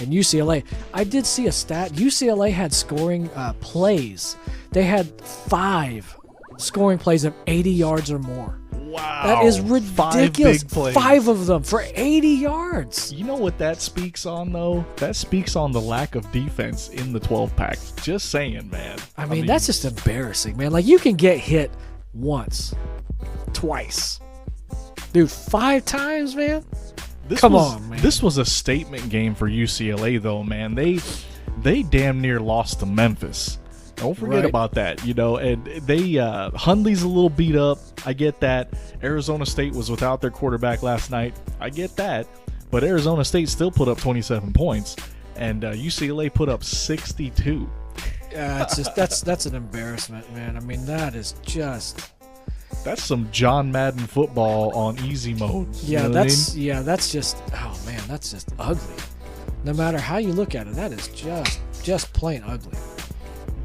And UCLA, I did see a stat. UCLA had scoring plays. They had 5 scoring plays of 80 yards or more. Wow. That is ridiculous. 5 big plays. 5 of them for 80 yards. You know what that speaks on, though? That speaks on the lack of defense in the 12-pack. Just saying, man. I mean, that's just embarrassing, man. Like, you can get hit once, twice. Dude, 5 times, man? Come on, man. This was a statement game for UCLA, though, man. They damn near lost to Memphis. Don't forget about that, you know. And they Hundley's a little beat up. I get that. Arizona State was without their quarterback last night. I get that. But Arizona State still put up 27 points, and UCLA put up 62. Yeah, it's just that's an embarrassment, man. I mean, that's some John Madden football on easy mode. Yeah, you know that's what I mean? that's just that's just ugly. No matter how you look at it, that is just plain ugly.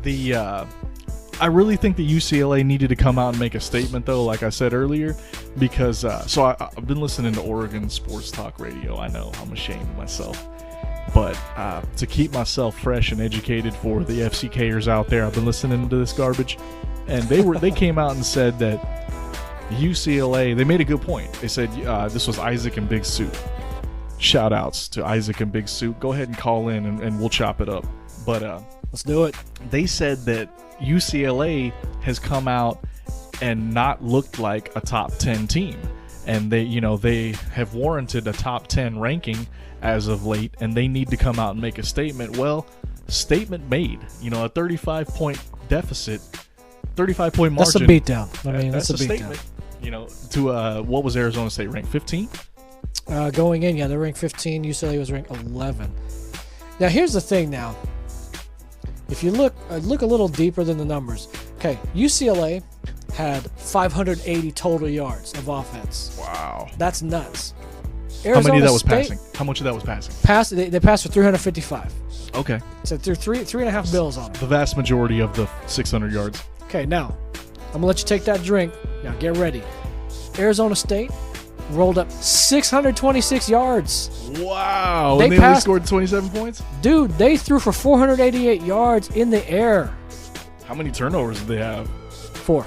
I really think that UCLA needed to come out and make a statement, though, like I said earlier, because I've been listening to Oregon sports talk radio. I know, I'm ashamed of myself, but to keep myself fresh and educated for the FCKers out there, I've been listening to this garbage, and they came out and said that UCLA, they made a good point. They said this was Isaac and Big Suit. Shout outs to Isaac and Big Suit. Go ahead and call in and we'll chop it up. But let's do it. They said that UCLA has come out and not looked like a top 10 team, and they have warranted a top 10 ranking as of late, and they need to come out and make a statement. Well, statement made. You know, a 35-point deficit, 35-point margin. That's a beatdown. I mean, that's a beatdown. Statement. You know, to what was Arizona State ranked? 15? Going in, yeah, they're ranked 15. UCLA was ranked 11. Now, here's the thing. Now, if you look a little deeper than the numbers, okay, UCLA had 580 total yards of offense. Wow, that's nuts. How many of that was passing? How much of that was passing? They passed for 355. Okay, so they're three and a half bills on them. The vast majority of the 600 yards. Okay, now I'm gonna let you take that drink. Now get ready. Arizona State rolled up 626 yards. Wow. They only scored 27 points? Dude, they threw for 488 yards in the air. How many turnovers did they have? 4.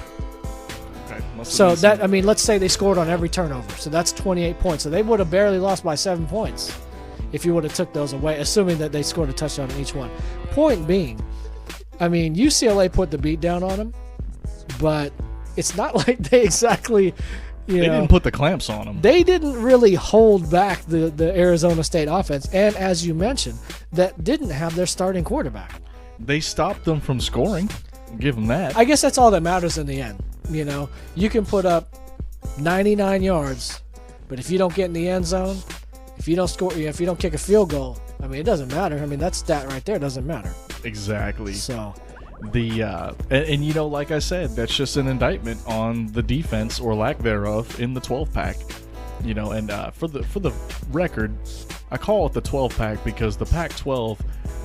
Okay. So that, I mean, let's say they scored on every turnover. So that's 28 points. So they would have barely lost by 7 points if you would have took those away, assuming that they scored a touchdown in each one. Point being, I mean, UCLA put the beat down on them, but it's not like they exactly... they didn't put the clamps on them. They didn't really hold back the Arizona State offense. And as you mentioned, that didn't have their starting quarterback. They stopped them from scoring. Give them that. I guess that's all that matters in the end. You know, you can put up 99 yards, but if you don't get in the end zone, if you don't score, if you don't kick a field goal, I mean, it doesn't matter. I mean, that stat right there doesn't matter. Exactly. So... and you know, like I said, that's just an indictment on the defense or lack thereof in the 12-pack. You know, and for the record, I call it the 12-pack because the Pac-12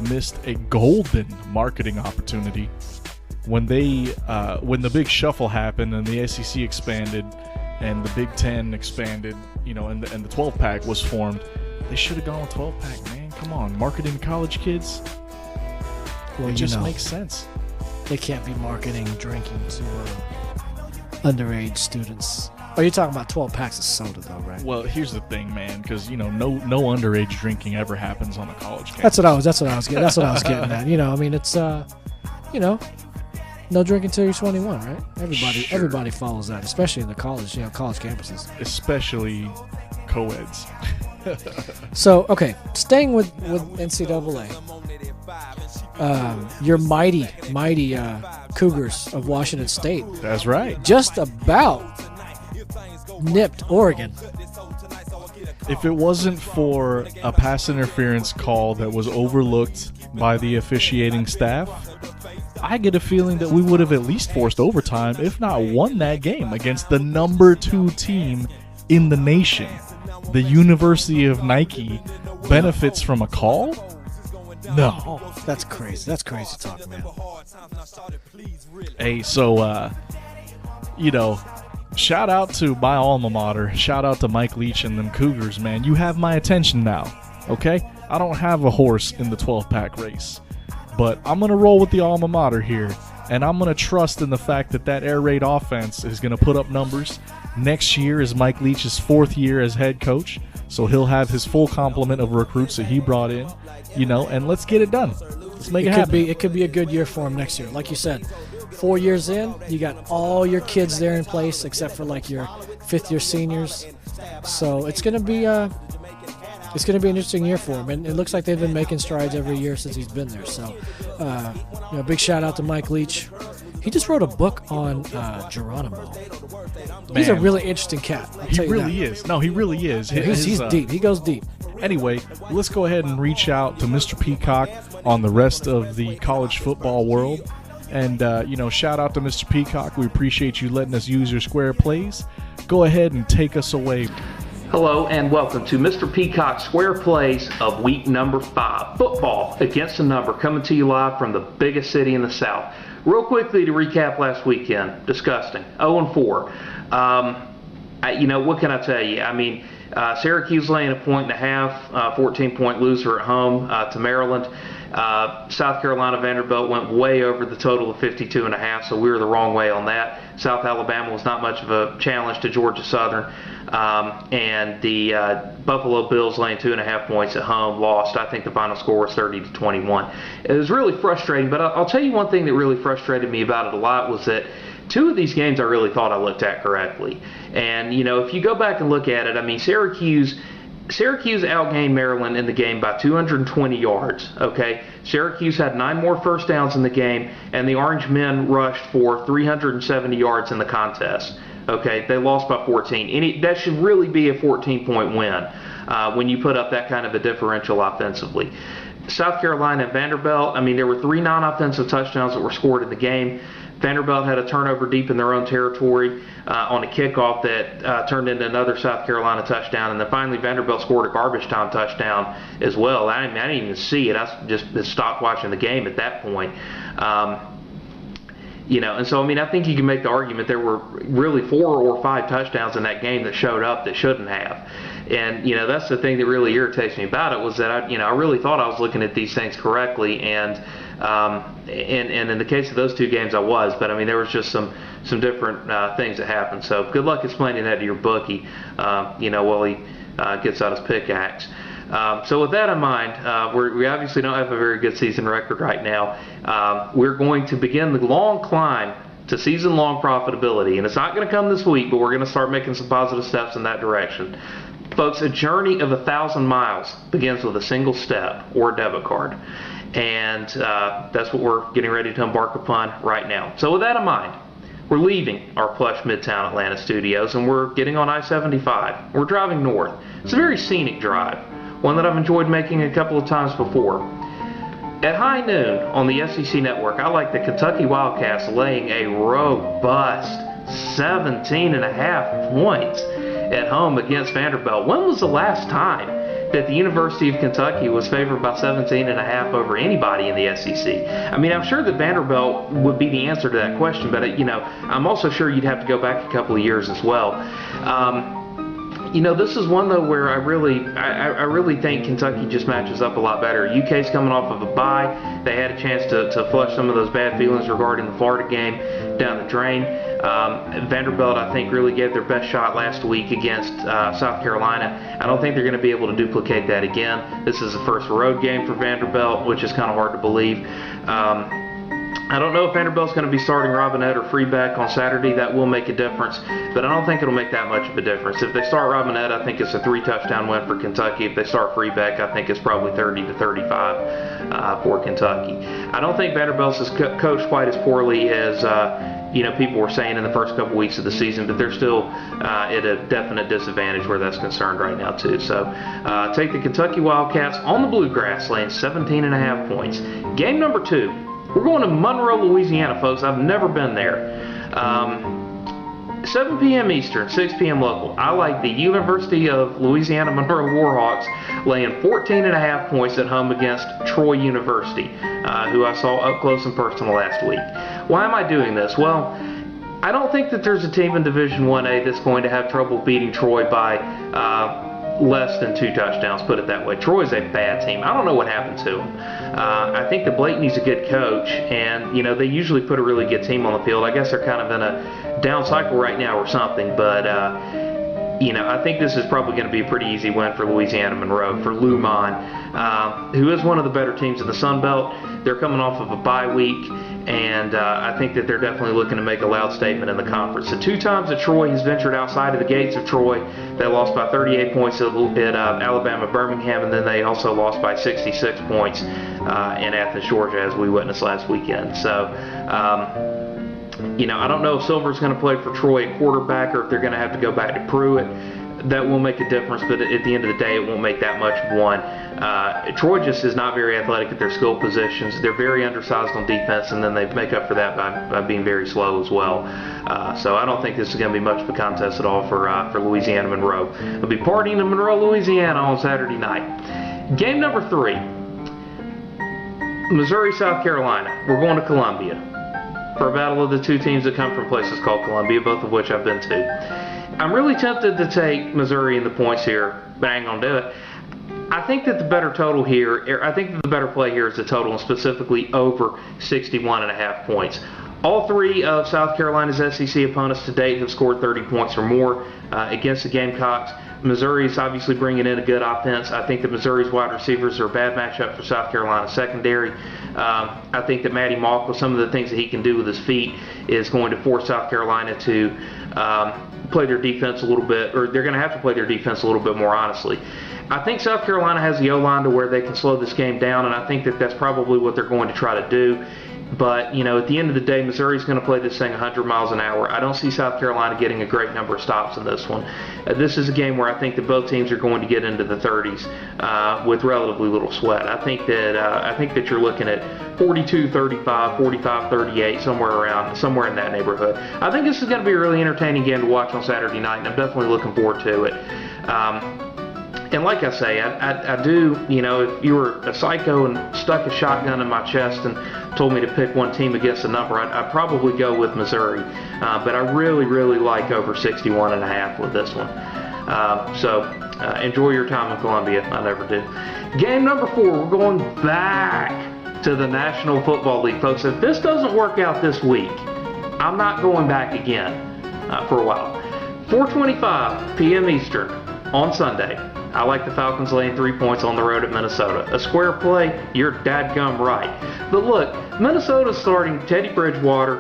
missed a golden marketing opportunity when the big shuffle happened and the SEC expanded and the Big Ten expanded. You know, and the 12-pack was formed. They should have gone with 12-pack, man. Come on, marketing college kids. Well, it just makes sense. They can't be marketing drinking to underage students. Oh, you're talking about 12 packs of soda, though, right? Well, here's the thing, man, because no underage drinking ever happens on a college campus. That's what I was getting at. You know, I mean, it's no drinking until you're 21, right? Everybody follows that, especially in the college campuses, especially co-eds. So, okay, staying with NCAA. Your mighty Cougars of Washington State. That's right. Just about nipped Oregon. If it wasn't for a pass interference call that was overlooked by the officiating staff, I get a feeling that we would have at least forced overtime, if not won that game against the number 2 team in the nation. The University of Nike benefits from a call? No. That's crazy. That's crazy talk, man. Hey, so, shout out to my alma mater. Shout out to Mike Leach and them Cougars, man. You have my attention now, okay? I don't have a horse in the 12-pack race, but I'm going to roll with the alma mater here, and I'm going to trust in the fact that air raid offense is going to put up numbers. Next year is Mike Leach's 4th year as head coach, so he'll have his full complement of recruits that he brought in, and let's get it done. Let's make it happen. It could be a good year for him next year. Like you said, 4 years in, you got all your kids there in place except for like your 5th-year seniors. So it's going to be an interesting year for him, and it looks like they've been making strides every year since he's been there. So, big shout out to Mike Leach. He just wrote a book on Geronimo. He's a really interesting cat. He really is. No, he really is. He's deep. He goes deep. Anyway, let's go ahead and reach out to Mr. Peacock on the rest of the college football world. And, shout out to Mr. Peacock. We appreciate you letting us use your square plays. Go ahead and take us away. Hello and welcome to Mr. Peacock's Square Plays of week number 5. Football against the number, coming to you live from the biggest city in the South. Real quickly to recap last weekend, disgusting, 0-4. What can I tell you? I mean, Syracuse laying 1.5 14-point loser at home to Maryland. South Carolina Vanderbilt went way over the total of 52.5, so we were the wrong way on that. South Alabama was not much of a challenge to Georgia Southern. And the Buffalo Bills laying 2.5 points at home lost. I think the final score was 30-21. It was really frustrating, but I'll tell you one thing that really frustrated me about it a lot was that 2 of these games I really thought I looked at correctly. And, if you go back and look at it, I mean, Syracuse outgained Maryland in the game by 220 yards, okay? Syracuse had 9 more first downs in the game, and the Orange men rushed for 370 yards in the contest, okay? They lost by 14. That should really be a 14-point win when you put up that kind of a differential offensively. South Carolina and Vanderbilt, I mean, there were 3 non-offensive touchdowns that were scored in the game. Vanderbilt had a turnover deep in their own territory on a kickoff that turned into another South Carolina touchdown. And then finally Vanderbilt scored a garbage time touchdown as well. I didn't even see it. I just stopped watching the game at that point. And so, I mean, I think you can make the argument there were really 4 or 5 touchdowns in that game that showed up that shouldn't have. And, that's the thing that really irritates me about it was that, I really thought I was looking at these things correctly. And in the case of those 2 games, I was. But, I mean, there was just some different things that happened. So good luck explaining that to your bookie, while he gets out his pickaxe. So with that in mind, we obviously don't have a very good season record right now. We're going to begin the long climb to season-long profitability. And it's not going to come this week, but we're going to start making some positive steps in that direction. Folks, a journey of 1,000 miles begins with a single step or a debit card. And that's what we're getting ready to embark upon right now. So with that in mind, we're leaving our plush Midtown Atlanta studios and we're getting on I-75. We're driving north. It's a very scenic drive, one that I've enjoyed making a couple of times before. At high noon on the SEC network, I like the Kentucky Wildcats laying a robust 17.5 points at home against Vanderbilt. When was the last time that the University of Kentucky was favored by 17.5 over anybody in the SEC? I mean, I'm sure that Vanderbilt would be the answer to that question, but I'm also sure you'd have to go back a couple of years as well. This is one though where I really think Kentucky just matches up a lot better. UK's coming off of a bye. They had a chance to flush some of those bad feelings regarding the Florida game down the drain. Vanderbilt, I think, really gave their best shot last week against South Carolina. I don't think they're going to be able to duplicate that again. This is the first road game for Vanderbilt, which is kind of hard to believe. I don't know if Vanderbilt's going to be starting Robinette or Freeback on Saturday. That will make a difference, but I don't think it'll make that much of a difference. If they start Robinette, I think it's a 3-touchdown win for Kentucky. If they start Freeback, I think it's probably 30-35 for Kentucky. I don't think Vanderbilt's is coached quite as poorly as people were saying in the first couple weeks of the season, but they're still at a definite disadvantage where that's concerned right now too. So take the Kentucky Wildcats on the Bluegrass, laying 17.5 points. Game number 2. We're going to Monroe, Louisiana, folks. I've never been there. 7 p.m. Eastern, 6 p.m. local. I like the University of Louisiana Monroe Warhawks laying 14.5 points at home against Troy University, who I saw up close and personal last week. Why am I doing this? Well, I don't think that there's a team in Division 1A that's going to have trouble beating Troy by less than 2 touchdowns, put it that way. Troy's a bad team. I don't know what happened to him. I think that Blakeney's a good coach, and, they usually put a really good team on the field. I guess they're kind of in a down cycle right now or something, but, I think this is probably going to be a pretty easy win for Louisiana Monroe, for Lou Mon, who is one of the better teams in the Sun Belt. They're coming off of a bye week, and I think that they're definitely looking to make a loud statement in the conference. The 2 times that Troy has ventured outside of the gates of Troy, they lost by 38 points at Alabama Birmingham, and then they also lost by 66 points in Athens, Georgia, as we witnessed last weekend. So, I don't know if Silver's going to play for Troy at quarterback or if they're going to have to go back to Pruitt. That will make a difference, but at the end of the day, it won't make that much of one. Troy just is not very athletic at their skill positions. They're very undersized on defense, and then they make up for that by being very slow as well. So I don't think this is going to be much of a contest at all for Louisiana Monroe. They'll be partying in Monroe, Louisiana on Saturday night. Game number 3, Missouri, South Carolina. We're going to Columbia for a battle of the 2 teams that come from places called Columbia, both of which I've been to. I'm really tempted to take Missouri in the points here, but I ain't going to do it. I think that the better total here, I think that the better play here is the total, and specifically over 61.5 points. All 3 of South Carolina's SEC opponents to date have scored 30 points or more against the Gamecocks. Missouri's obviously bringing in a good offense. I think that Missouri's wide receivers are a bad matchup for South Carolina's secondary. I think that Matty Mock, with some of the things that he can do with his feet, is going to force South Carolina to play their defense a little bit, or they're going to have to play their defense a little bit more honestly. I think South Carolina has the O-line to where they can slow this game down, and I think that that's probably what they're going to try to do. But, at the end of the day, Missouri's going to play this thing 100 miles an hour. I don't see South Carolina getting a great number of stops in this one. This is a game where I think that both teams are going to get into the 30s with relatively little sweat. I think that you're looking at 42-35, 45-38, somewhere in that neighborhood. I think this is going to be a really entertaining game to watch on Saturday night, and I'm definitely looking forward to it. And like I say, I do, if you were a psycho and stuck a shotgun in my chest and told me to pick one team against a number, I'd probably go with Missouri. But I really, really like over 61.5 with this one. So enjoy your time in Columbia. I never do. Game number 4, we're going back to the National Football League. Folks, if this doesn't work out this week, I'm not going back again for a while. 4:25 p.m. Eastern on Sunday. I like the Falcons laying 3 points on the road at Minnesota. A square play, you're dadgum right. But look, Minnesota's starting Teddy Bridgewater.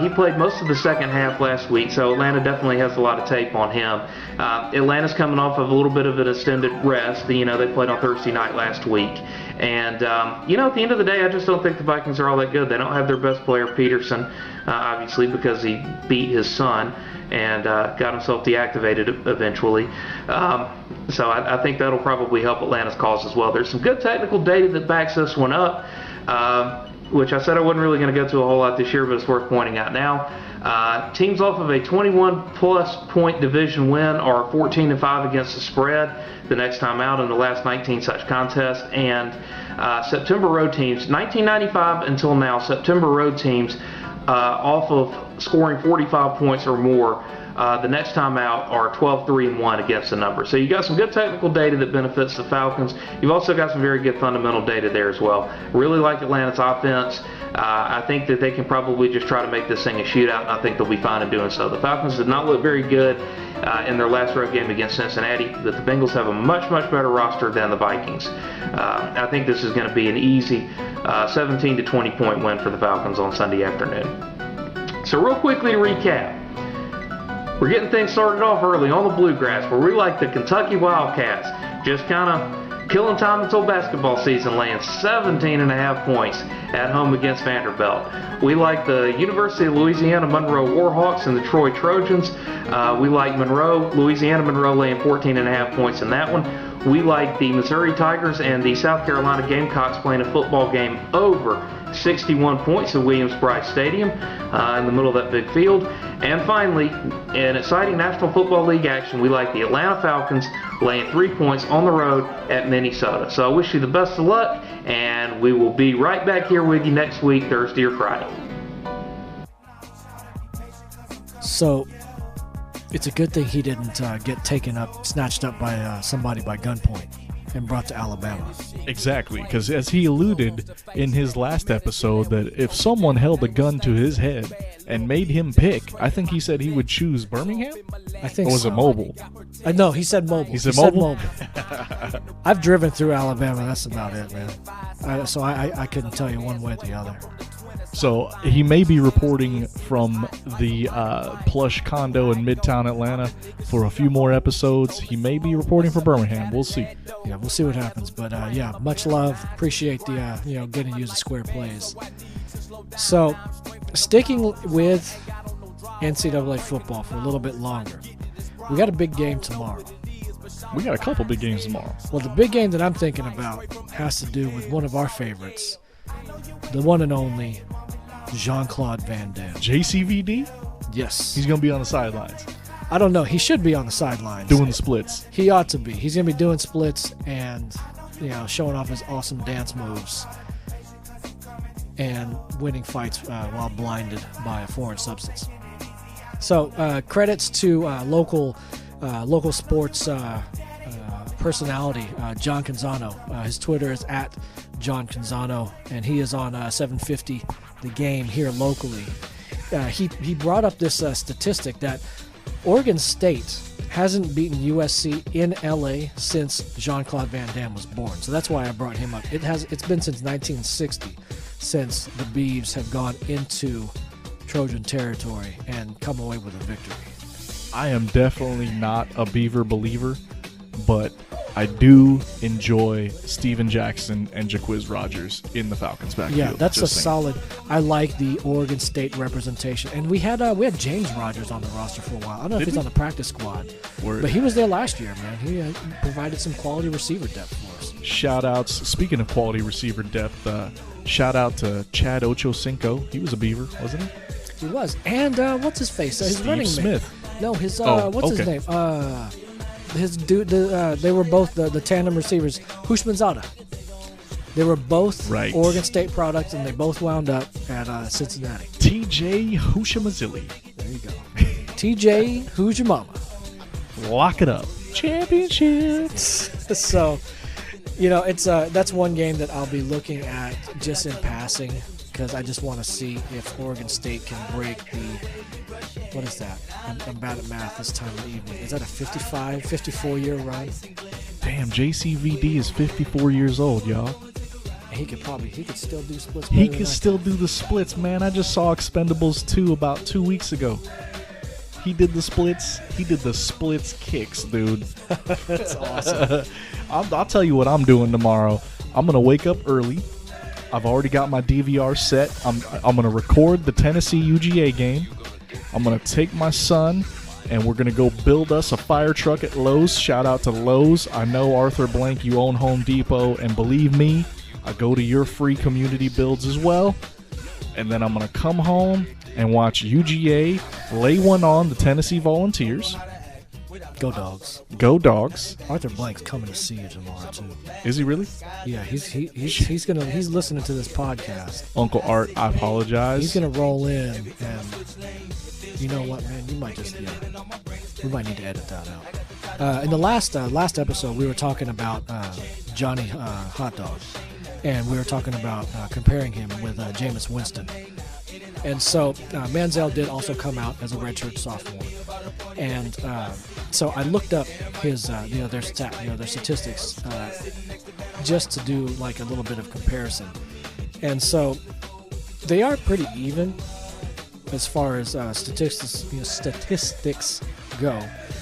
He played most of the second half last week, so Atlanta definitely has a lot of tape on him. Atlanta's coming off of a little bit of an extended rest. They played on Thursday night last week. And, at the end of the day, I just don't think the Vikings are all that good. They don't have their best player, Peterson, obviously, because he beat his son and got himself deactivated eventually. So I think that'll probably help Atlanta's cause as well. There's some good technical data that backs this one up, which I said I wasn't really going to go to a whole lot this year, but it's worth pointing out now. Teams off of a 21-plus point division win are 14-5 against the spread the next time out in the last 19 such contests. And September road teams, 1995 until now, September road teams off of scoring 45 points or more the next time out are 12-3-1 against the number. So you got some good technical data that benefits the Falcons. You've also got some very good fundamental data there as well. Really like Atlanta's offense. I think that they can probably just try to make this thing a shootout, and I think they'll be fine in doing so. The Falcons did not look very good in their last road game against Cincinnati, but the Bengals have a much, much better roster than the Vikings. I think this is going to be an easy 17 to 20 point win for the Falcons on Sunday afternoon. So real quickly to recap, we're getting things started off early on the Bluegrass, where we like the Kentucky Wildcats, just kind of killing time until basketball season, laying 17.5 points at home against Vanderbilt. We like the University of Louisiana Monroe Warhawks and the Troy Trojans. We like Louisiana Monroe laying 14.5 points in that one. We like the Missouri Tigers and the South Carolina Gamecocks playing a football game over 61 points at Williams-Brice Stadium in the middle of that big field. And finally, in exciting National Football League action, we like the Atlanta Falcons laying 3 points on the road at Minnesota. So I wish you the best of luck, and we will be right back here with you next week, Thursday or Friday. So It's a good thing he didn't get snatched up by somebody by gunpoint and brought to Alabama. Exactly, because as he alluded in his last episode, that if someone held a gun to his head and made him pick, I think he said he would choose Birmingham? I think Or was so. it Mobile? No, he said Mobile. He said Mobile? I've driven through Alabama. That's about it, man. So I couldn't tell you one way or the other. So he may be reporting from the plush condo in Midtown Atlanta for a few more episodes. He may be reporting for Birmingham. We'll see. Yeah, we'll see what happens. But yeah, much love. Appreciate the getting to use the square plays. So, sticking with NCAA football for a little bit longer, we got a big game tomorrow. We got a couple big games tomorrow. Well, the big game that I'm thinking about has to do with one of our favorites, the one and only Jean-Claude Van Damme. JCVD? Yes. He's going to be on the sidelines. I don't know. He should be on the sidelines. Doing the splits. He ought to be. He's going to be doing splits and, showing off his awesome dance moves and winning fights while blinded by a foreign substance. So, credits to local sports personality, John Canzano. His Twitter is at John Canzano, and he is on 750 The Game here locally. He brought up this statistic that Oregon State hasn't beaten USC in LA since Jean-Claude Van Damme was born. So that's why I brought him up. It's been since 1960 since the Beavs have gone into Trojan territory and come away with a victory. I am definitely not a Beaver believer, but I do enjoy Steven Jackson and Jaquiz Rogers in the Falcons backfield. Yeah, that's solid. I like the Oregon State representation, and we had James Rogers on the roster for a while. I don't know if he's on the practice squad, but he was there last year, man. He provided some quality receiver depth for us. Shout outs. Speaking of quality receiver depth, shout out to Chad Ochocinco. He was a Beaver, wasn't he? He was, and what's his face? His Steve running Smith. mate. No, his his name? His dude. They were both the tandem receivers. Hushmanzada. They were both Oregon State products, and they both wound up at Cincinnati. TJ Hushamazili. There you go. TJ, who's your mama? Lock it up. Championships. So, it's that's one game that I'll be looking at just in passing, because I just want to see if Oregon State can break the, what is that? I'm bad at math this time of the evening. Is that a 54-year run? Damn, JCVD is 54 years old, y'all. He could still do splits. He could still do the splits, man. I just saw Expendables 2 about 2 weeks ago. He did the splits. He did the splits kicks, dude. That's awesome. I'll tell you what I'm doing tomorrow. I'm going to wake up early. I've already got my DVR set. I'm going to record the Tennessee UGA game. I'm going to take my son, and we're going to go build us a fire truck at Lowe's. Shout out to Lowe's. I know, Arthur Blank, you own Home Depot, and believe me, I go to your free community builds as well. And then I'm going to come home and watch UGA lay one on the Tennessee Volunteers. Go Dogs. Go Dogs. Arthur Blank's coming to see you tomorrow too. Is he really? Yeah, he's listening to this podcast. Uncle Art, I apologize. He's gonna roll in, and you know what, man? We might need to edit that out. In the last episode, we were talking about Johnny Hot Dog, and we were talking about comparing him with Jameis Winston. And so Manziel did also come out as a redshirt sophomore, and so I looked up his their statistics just to do like a little bit of comparison, and so they are pretty even as far as statistics go.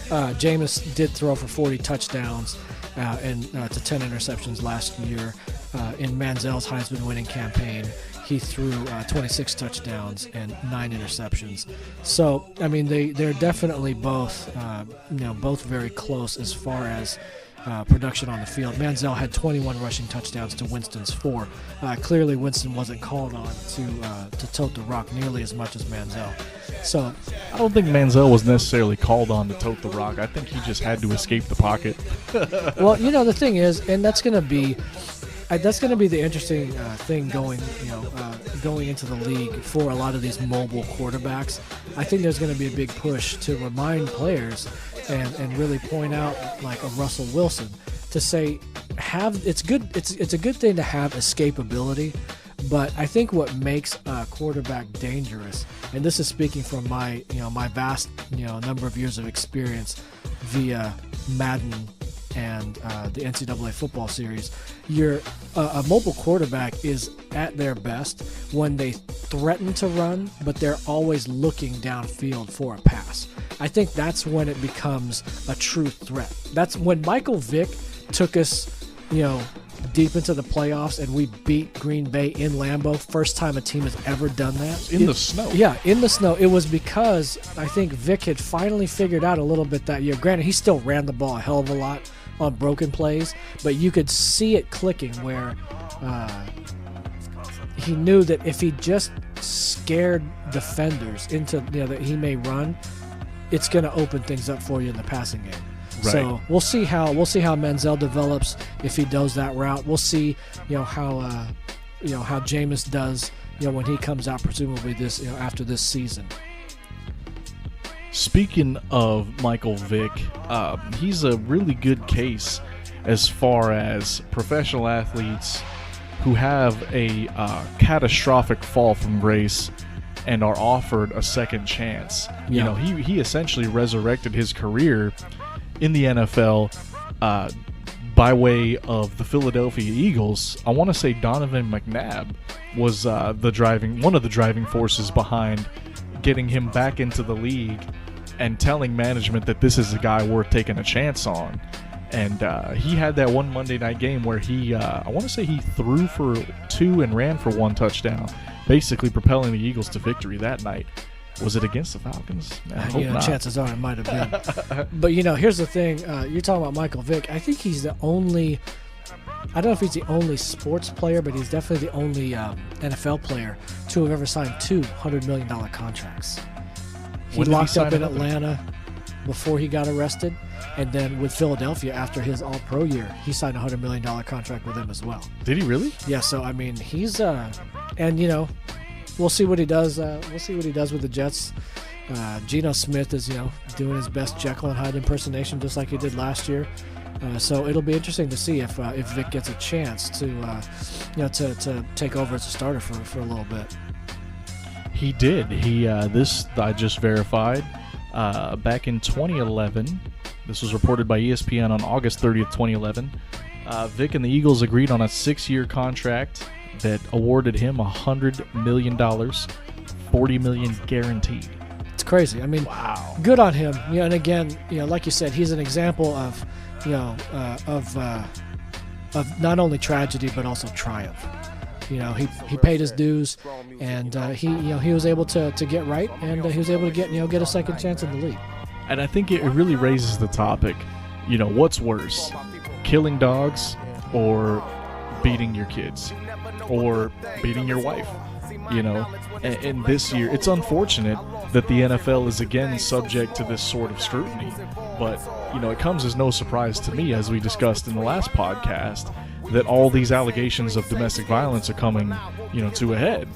Jameis did throw for 40 touchdowns and to 10 interceptions last year. In Manziel's Heisman-winning campaign, he threw 26 touchdowns and 9 interceptions. So, I mean, they're definitely both, both very close as far as production on the field. Manziel had 21 rushing touchdowns to Winston's 4. Clearly, Winston wasn't called on to tote the rock nearly as much as Manziel. So, I don't think Manziel was necessarily called on to tote the rock. I think he just had to escape the pocket. Well, the thing is, and that's going to be that's going to be the interesting thing going into the league for a lot of these mobile quarterbacks. I think there's going to be a big push to remind players and really point out, like a Russell Wilson, to say it's a good thing to have escapability. But I think what makes a quarterback dangerous, and this is speaking from my vast number of years of experience via Madden and the NCAA football series, a mobile quarterback is at their best when they threaten to run, but they're always looking downfield for a pass. I think that's when it becomes a true threat. That's when Michael Vick took us, deep into the playoffs, and we beat Green Bay in Lambeau. First time a team has ever done that. In the snow. Yeah, in the snow. It was because I think Vic had finally figured out a little bit that year. Granted, he still ran the ball a hell of a lot on broken plays, but you could see it clicking where he knew that if he just scared defenders into that he may run, it's going to open things up for you in the passing game. Right. So we'll see how Manziel develops if he does that route. We'll see how Jameis does when he comes out, presumably this after this season. Speaking of Michael Vick, he's a really good case as far as professional athletes who have a catastrophic fall from grace and are offered a second chance. Yeah. He essentially resurrected his career in the NFL by way of the Philadelphia Eagles. I want to say Donovan McNabb was one of the driving forces behind getting him back into the league and telling management that this is a guy worth taking a chance on. And he had that one Monday night game where he, I want to say he threw for 2 and ran for 1 touchdown, basically propelling the Eagles to victory that night. Was it against the Falcons? I hope not. Chances are it might have been. But, here's the thing. You're talking about Michael Vick. I think he's the only – I don't know if he's the only sports player, but he's definitely the only NFL player to have ever signed 2 $100 million contracts. He locked up in Atlanta before he got arrested, and then with Philadelphia after his All-Pro year, he signed a $100 million contract with them as well. Did he really? Yeah, so, I mean, he's and, we'll see what he does. We'll see what he does with the Jets. Geno Smith is, doing his best Jekyll and Hyde impersonation, just like he did last year. So it'll be interesting to see if Vic gets a chance to take over as a starter for a little bit. He did. This I just verified. Back in 2011, this was reported by ESPN on August 30th, 2011. Vic and the Eagles agreed on a 6-year contract that awarded him $100 million, $40 million guaranteed. It's crazy. I mean, wow. Good on him. And again, like you said, he's an example of not only tragedy but also triumph. He paid his dues, and he was able to get right, and he was able to get a second chance in the league. And I think it really raises the topic. What's worse, killing dogs or beating your kids? Or beating your wife, and this year it's unfortunate that the NFL is again subject to this sort of scrutiny, but it comes as no surprise to me, as we discussed in the last podcast, that all these allegations of domestic violence are coming to a head.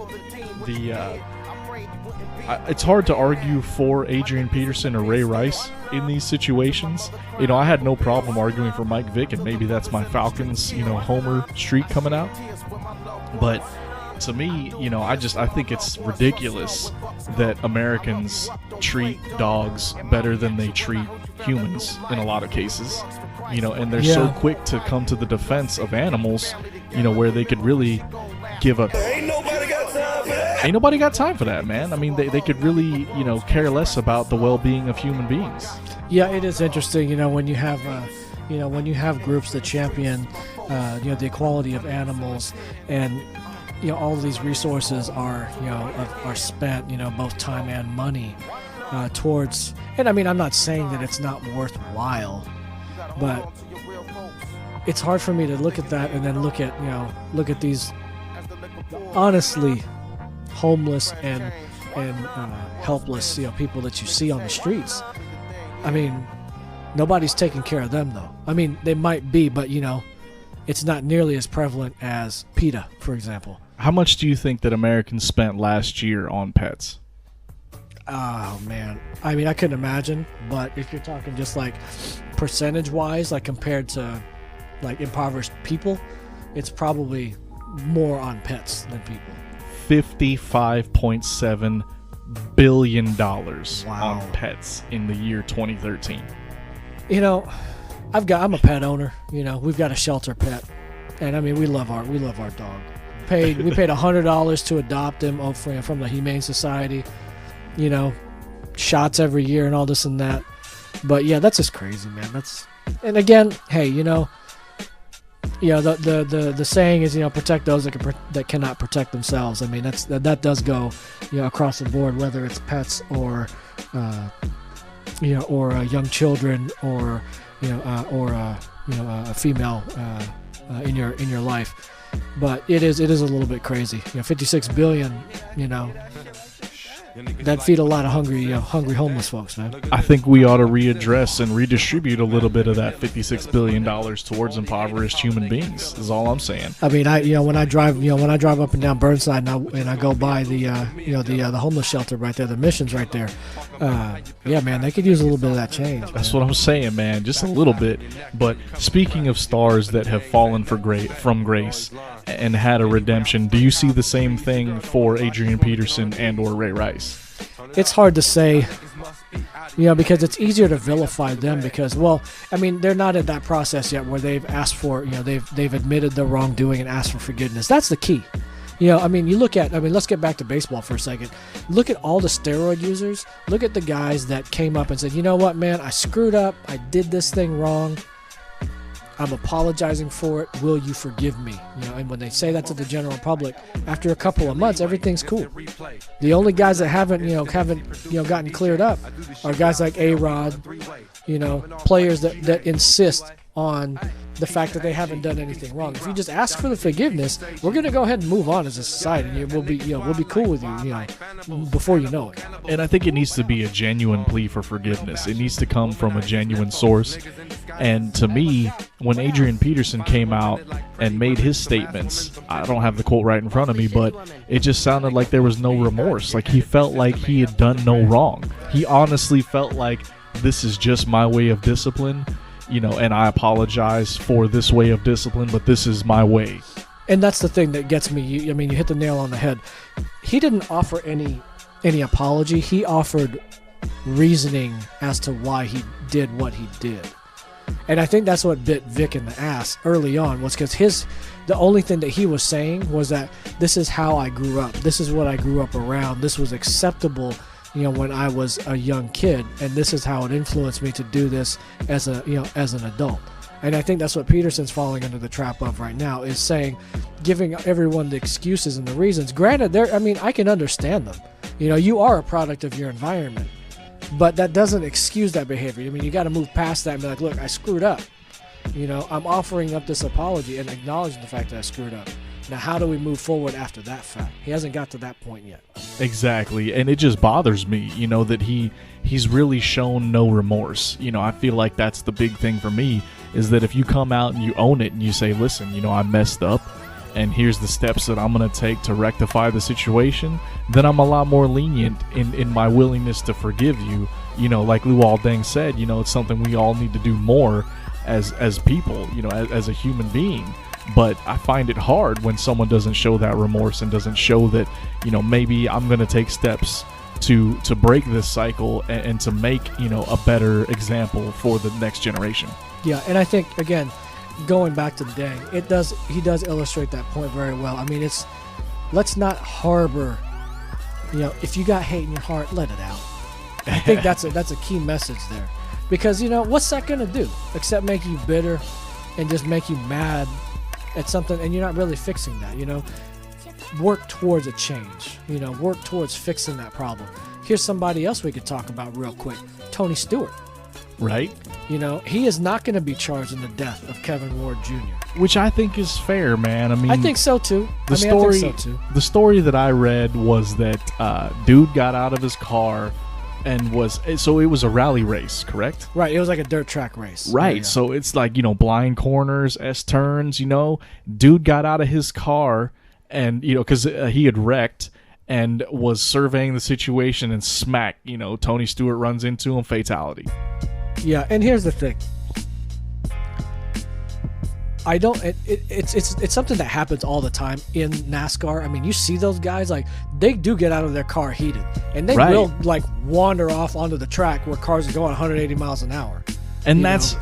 It's hard to argue for Adrian Peterson or Ray Rice in these situations. I had no problem arguing for Mike Vick, and maybe that's my Falcons homer streak coming out. But to me, I think it's ridiculous that Americans treat dogs better than they treat humans in a lot of cases. And they're so quick to come to the defense of animals, where they could really give a... Ain't nobody got time for that, man. I mean, they could really, care less about the well-being of human beings. Yeah, it is interesting, when you have... when you have groups that champion, the equality of animals, and all of these resources are spent, both time and money, towards. And I mean, I'm not saying that it's not worthwhile, but it's hard for me to look at that and then look at these honestly homeless and helpless, people that you see on the streets. I mean. Nobody's taking care of them, though. I mean, they might be, but, it's not nearly as prevalent as PETA, for example. How much do you think that Americans spent last year on pets? Oh, man. I mean, I couldn't imagine, but if you're talking just like percentage-wise, like compared to like impoverished people, it's probably more on pets than people. $55.7 billion Wow. on pets in the year 2013. You know, I'm a pet owner. You know, we've got a shelter pet, and I mean, we love our dog. We paid $100 to adopt him from the Humane Society. You know, shots every year and all this and that. But yeah, that's just crazy, man. And again, hey, the saying is, protect those that cannot protect themselves. I mean, that does go, across the board, whether it's pets or, young children or, a female in your life. But it is a little bit crazy. 56 billion, that'd feed a lot of hungry homeless folks, man. I think we ought to readdress and redistribute a little bit of that $56 billion towards impoverished human beings. Is all I'm saying. I mean, when I drive up and down Burnside and I go by the homeless shelter right there, the missions right there. Yeah, man, they could use a little bit of that change. That's what I'm saying, man. Just a little bit. But speaking of stars that have fallen from grace and had a redemption, do you see the same thing for Adrian Peterson and or Ray Rice? It's hard to say, because it's easier to vilify them because, well, I mean, they're not in that process yet where they've asked for, they've admitted their wrongdoing and asked for forgiveness. That's the key. Let's get back to baseball for a second. Look at all the steroid users. Look at the guys that came up and said, you know what, man, I screwed up. I did this thing wrong. I'm apologizing for it. Will you forgive me? And when they say that to the general public, after a couple of months, everything's cool. The only guys that haven't gotten cleared up are guys like A-Rod, players that insist on the fact that they haven't done anything wrong. If you just ask for the forgiveness, we're going to go ahead and move on as a society. And we'll be cool with you, before you know it. And I think it needs to be a genuine plea for forgiveness. It needs to come from a genuine source. And to me, when Adrian Peterson came out and made his statements, I don't have the quote right in front of me, but it just sounded like there was no remorse. Like he felt like he had done no wrong. He honestly felt like this is just my way of discipline. And I apologize for this way of discipline, but this is my way. And that's the thing that gets me. You hit the nail on the head. He didn't offer any apology. He offered reasoning as to why he did what he did. And I think that's what bit Vic in the ass early on, was because the only thing that he was saying was that this is how I grew up. This is what I grew up around. This was acceptable when I was a young kid, and this is how it influenced me to do this as an adult. And I think that's what Peterson's falling into the trap of right now, is giving everyone the excuses and the reasons. Granted, I can understand them. You are a product of your environment, but that doesn't excuse that behavior. You got to move past that and be like, look, I screwed up. I'm offering up this apology and acknowledging the fact that I screwed up. Now, how do we move forward after that fact? He hasn't got to that point yet. Exactly, and it just bothers me, that he's really shown no remorse. I feel like that's the big thing for me, is that if you come out and you own it and you say, listen, I messed up, and here's the steps that I'm going to take to rectify the situation, then I'm a lot more lenient in my willingness to forgive you. Like Luol Deng said, it's something we all need to do more as people, as a human being. But I find it hard when someone doesn't show that remorse and doesn't show that, maybe I'm going to take steps to break this cycle and to make, a better example for the next generation. Yeah, and I think, again, going back to Deng, he does illustrate that point very well. Let's not harbor, if you got hate in your heart, let it out. I think that's a key message there. Because, what's that going to do except make you bitter and just make you mad at something, and you're not really fixing that. Work towards a change. Work towards fixing that problem. Here's somebody else we could talk about real quick. Tony Stewart. Right. He is not going to be charged in the death of Kevin Ward Jr. Which I think is fair, man. I think so too. The story that I read was that dude got out of his car, And so it was a rally race, correct? Right, it was like a dirt track race. Right, Yeah. so it's like, blind corners, S-turns, Dude got out of his car and, because he had wrecked and was surveying the situation and smack, Tony Stewart runs into him, fatality. Yeah, and here's the thing. It's something that happens all the time in NASCAR. I mean, you see those guys, like, they do get out of their car heated, and they will, like, wander off onto the track where cars are going 180 miles an hour. And that's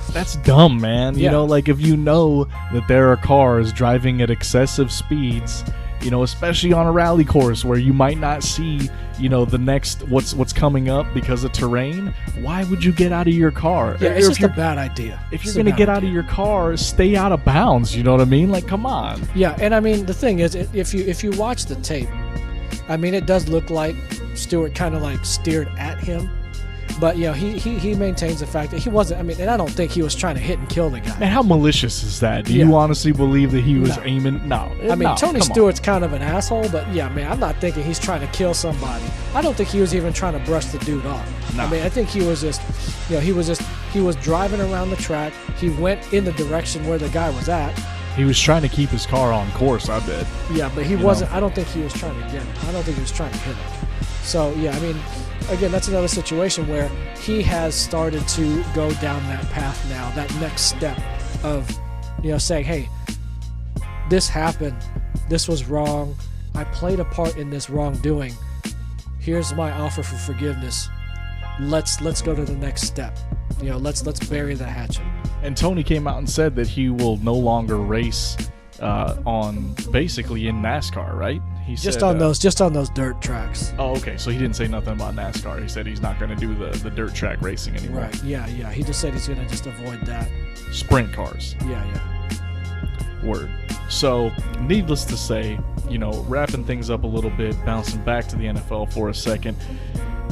dumb, man. Yeah. Like, if you know that there are cars driving at excessive speeds, especially on a rally course where you might not see, the next what's coming up because of terrain, why would you get out of your car? Yeah, it's just a bad idea. If you're going to get out of your car, stay out of bounds, you know what I mean? Like, come on. Yeah, and I mean, the thing is, if you watch the tape, I mean, it does look like Stewart kind of like steered at him. But, he maintains the fact that he wasn't, and I don't think he was trying to hit and kill the guy. Man, how malicious is that? Do you honestly believe that he was aiming? No. Tony Stewart's kind of an asshole, but yeah, man, I'm not thinking he's trying to kill somebody. I don't think he was even trying to brush the dude off. No. I mean, I think he was just, he was driving around the track. He went in the direction where the guy was at. He was trying to keep his car on course, I bet. Yeah, but he wasn't, I don't think he was trying to get him. I don't think he was trying to hit him. So, yeah, I mean, again, that's another situation where he has started to go down that path now, that next step of, saying, hey, this happened, this was wrong, I played a part in this wrongdoing, here's my offer for forgiveness, let's go to the next step, let's bury the hatchet. And Tony came out and said that he will no longer race on basically in NASCAR, right? He just said, on those dirt tracks. Oh, okay. So he didn't say nothing about NASCAR. He said he's not going to do the dirt track racing anymore. Right. Yeah. He just said he's going to just avoid that. Sprint cars. Yeah. Word. So, needless to say, wrapping things up a little bit, bouncing back to the NFL for a second.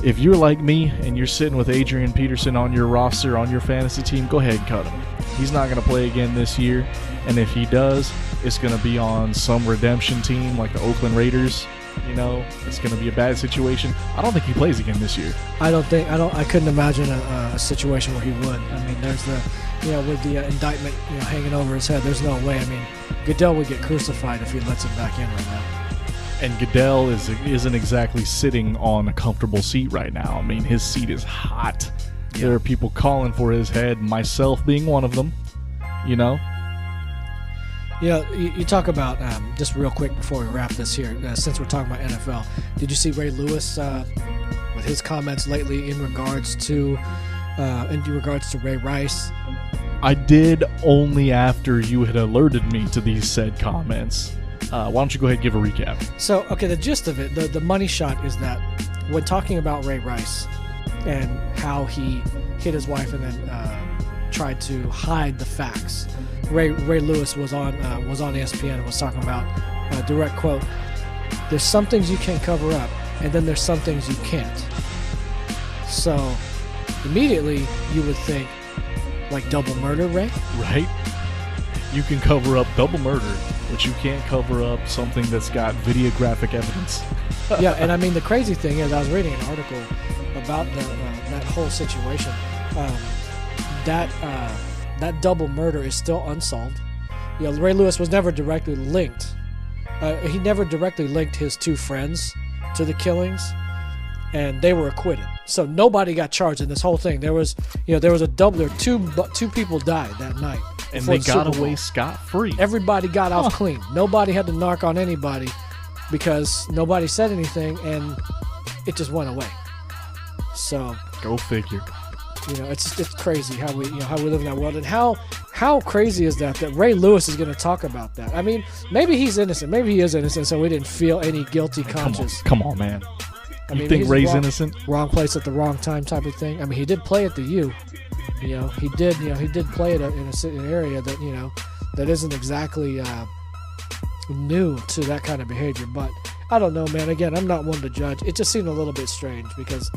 If you're like me and you're sitting with Adrian Peterson on your roster, on your fantasy team, go ahead and cut him. He's not going to play again this year. And if he does, it's going to be on some redemption team like the Oakland Raiders. It's going to be a bad situation. I don't think he plays again this year. I couldn't imagine a situation where he would. I mean, there's the, with the indictment, hanging over his head, there's no way. I mean, Goodell would get crucified if he lets him back in right now. And Goodell isn't exactly sitting on a comfortable seat right now. I mean, his seat is hot. Yeah. There are people calling for his head, myself being one of them, You talk about, just real quick before we wrap this here, since we're talking about NFL, did you see Ray Lewis with his comments lately in regards to Ray Rice? I did, only after you had alerted me to these said comments. Why don't you go ahead and give a recap? So, okay, the gist of it, the money shot is that when talking about Ray Rice and how he hit his wife and then tried to hide the facts, Ray Lewis was on ESPN and was talking about, direct quote, "There's some things you can cover up, and then there's some things you can't." So, immediately you would think, like double murder, Ray? Right. You can cover up double murder, but you can't cover up something that's got videographic evidence. Yeah, and I mean, the crazy thing is, I was reading an article about that whole situation. That double murder is still unsolved. Ray Lewis was never directly linked. He never directly linked his two friends to the killings, and they were acquitted. So nobody got charged in this whole thing. There was a double. Two people died that night, and they got away scot-free. Everybody got off clean. Nobody had to knock on anybody because nobody said anything, and it just went away. So go figure. It's crazy how we live in that world, and how crazy is that Ray Lewis is going to talk about that. I mean, maybe he's innocent, maybe he is innocent, so we didn't feel any guilty conscience. Come on, man. You think Ray's innocent? Wrong place at the wrong time type of thing. I mean, he did play at the U. He did play it in an area that that isn't exactly new to that kind of behavior. But I don't know, man. Again, I'm not one to judge. It just seemed a little bit strange because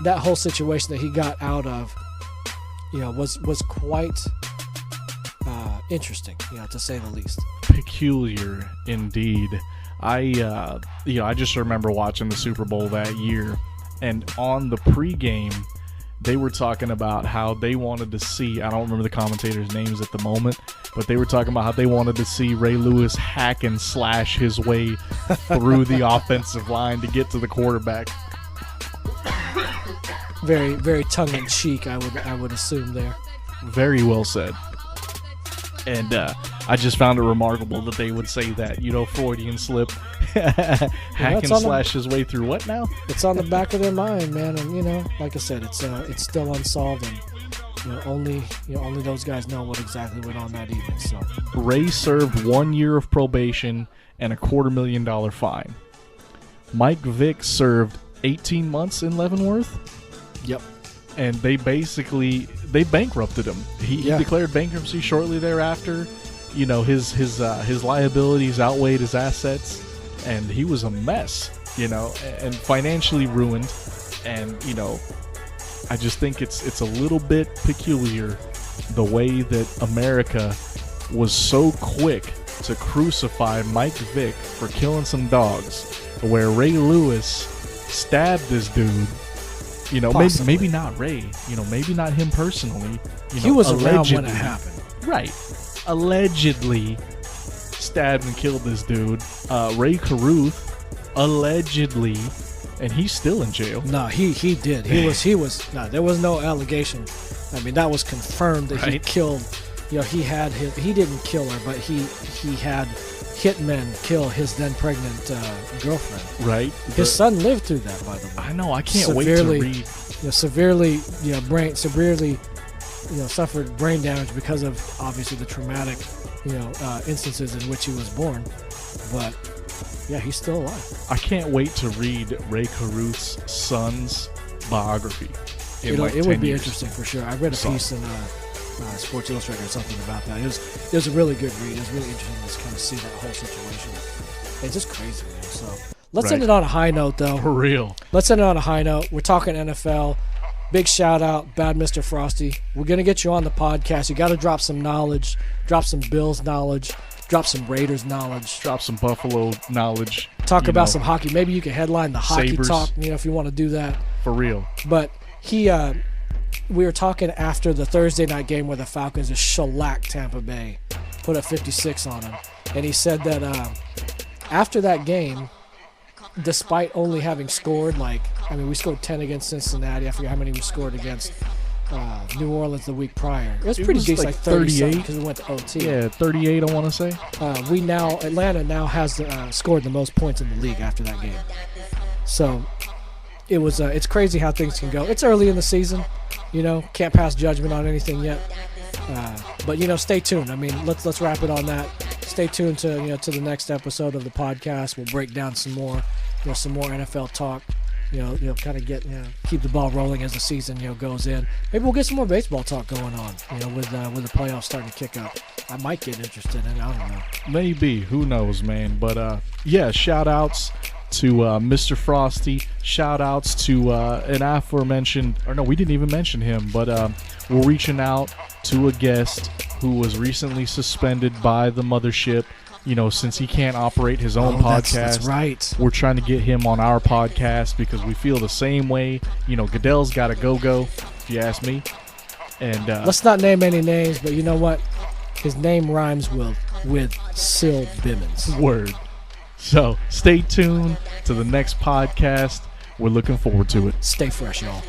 that whole situation that he got out of, was quite interesting, to say the least. Peculiar indeed. I just remember watching the Super Bowl that year, And on the pregame, they were talking about how they wanted to see, I don't remember the commentators' names at the moment, but they were talking about how they wanted to see Ray Lewis hack and slash his way through the offensive line to get to the quarterback. Very, very tongue-in-cheek, I would assume there. Very well said. And I just found it remarkable that they would say that, Freudian slip, hack and slash his way through what now? It's on the back of their mind, man, and like I said, it's still unsolved, and only those guys know what exactly went on that evening. So Ray served 1 year of probation and a $250,000 fine. Mike Vick served 18 months in Leavenworth. Yep. And they bankrupted him. He declared bankruptcy shortly thereafter. His liabilities outweighed his assets, and he was a mess, and financially ruined. And, I just think it's a little bit peculiar the way that America was so quick to crucify Mike Vick for killing some dogs, where Ray Lewis stabbed this dude. Maybe not Ray. Maybe not him personally. He was around when it happened. Right. Allegedly stabbed and killed this dude. Ray Carruth, allegedly, and he's still in jail. No, he did. He was. No, there was no allegation. I mean, that was confirmed that he killed. He didn't kill her, but he had hitmen kill his then pregnant girlfriend. Right. His son lived through that, by the way. I know. I can't wait to read. Severely suffered brain damage because of obviously the traumatic, instances in which he was born. But yeah, he's still alive. I can't wait to read Ray Carruth's son's biography. It would be interesting for sure. I read a piece in Sports Illustrated or something about that. It was a really good read. It was really interesting to kind of see that whole situation. It's just crazy, man. So let's end it on a high note, though. For real. Let's end it on a high note. We're talking NFL. Big shout out, Bad Mr. Frosty. We're gonna get you on the podcast. You got to drop some knowledge, drop some Bills knowledge, drop some Raiders knowledge, drop some Buffalo knowledge. Talk about some hockey. Maybe you can headline the hockey Sabres. talk. If you want to do that. For real. But we were talking after the Thursday night game where the Falcons just shellacked Tampa Bay, put a 56 on them, and he said that after that game, despite only having scored we scored 10 against Cincinnati. I forget how many we scored against New Orleans the week prior. It was pretty decent, like 38 because we went to OT. Yeah, 38 I want to say. Atlanta now has scored the most points in the league after that game. So it's crazy how things can go. It's early in the season, can't pass judgment on anything yet. But stay tuned. I mean, let's wrap it on that. Stay tuned to to the next episode of the podcast. We'll break down some more NFL talk. Kind of keep the ball rolling as the season maybe goes in. Maybe we'll get some more baseball talk going on. With the playoffs starting to kick up. I might get interested in it. I don't know. Maybe. Who knows, man? But shout outs to Mr. Frosty. Shout outs to an aforementioned, or no, we didn't even mention him, but we're reaching out to a guest who was recently suspended by the mothership. Since he can't operate his own podcast. That's right. We're trying to get him on our podcast because we feel the same way. Goodell's got to go, if you ask me. And let's not name any names, but you know what? His name rhymes with Syl Bimmons. Word. So stay tuned to the next podcast. We're looking forward to it. Stay fresh, y'all.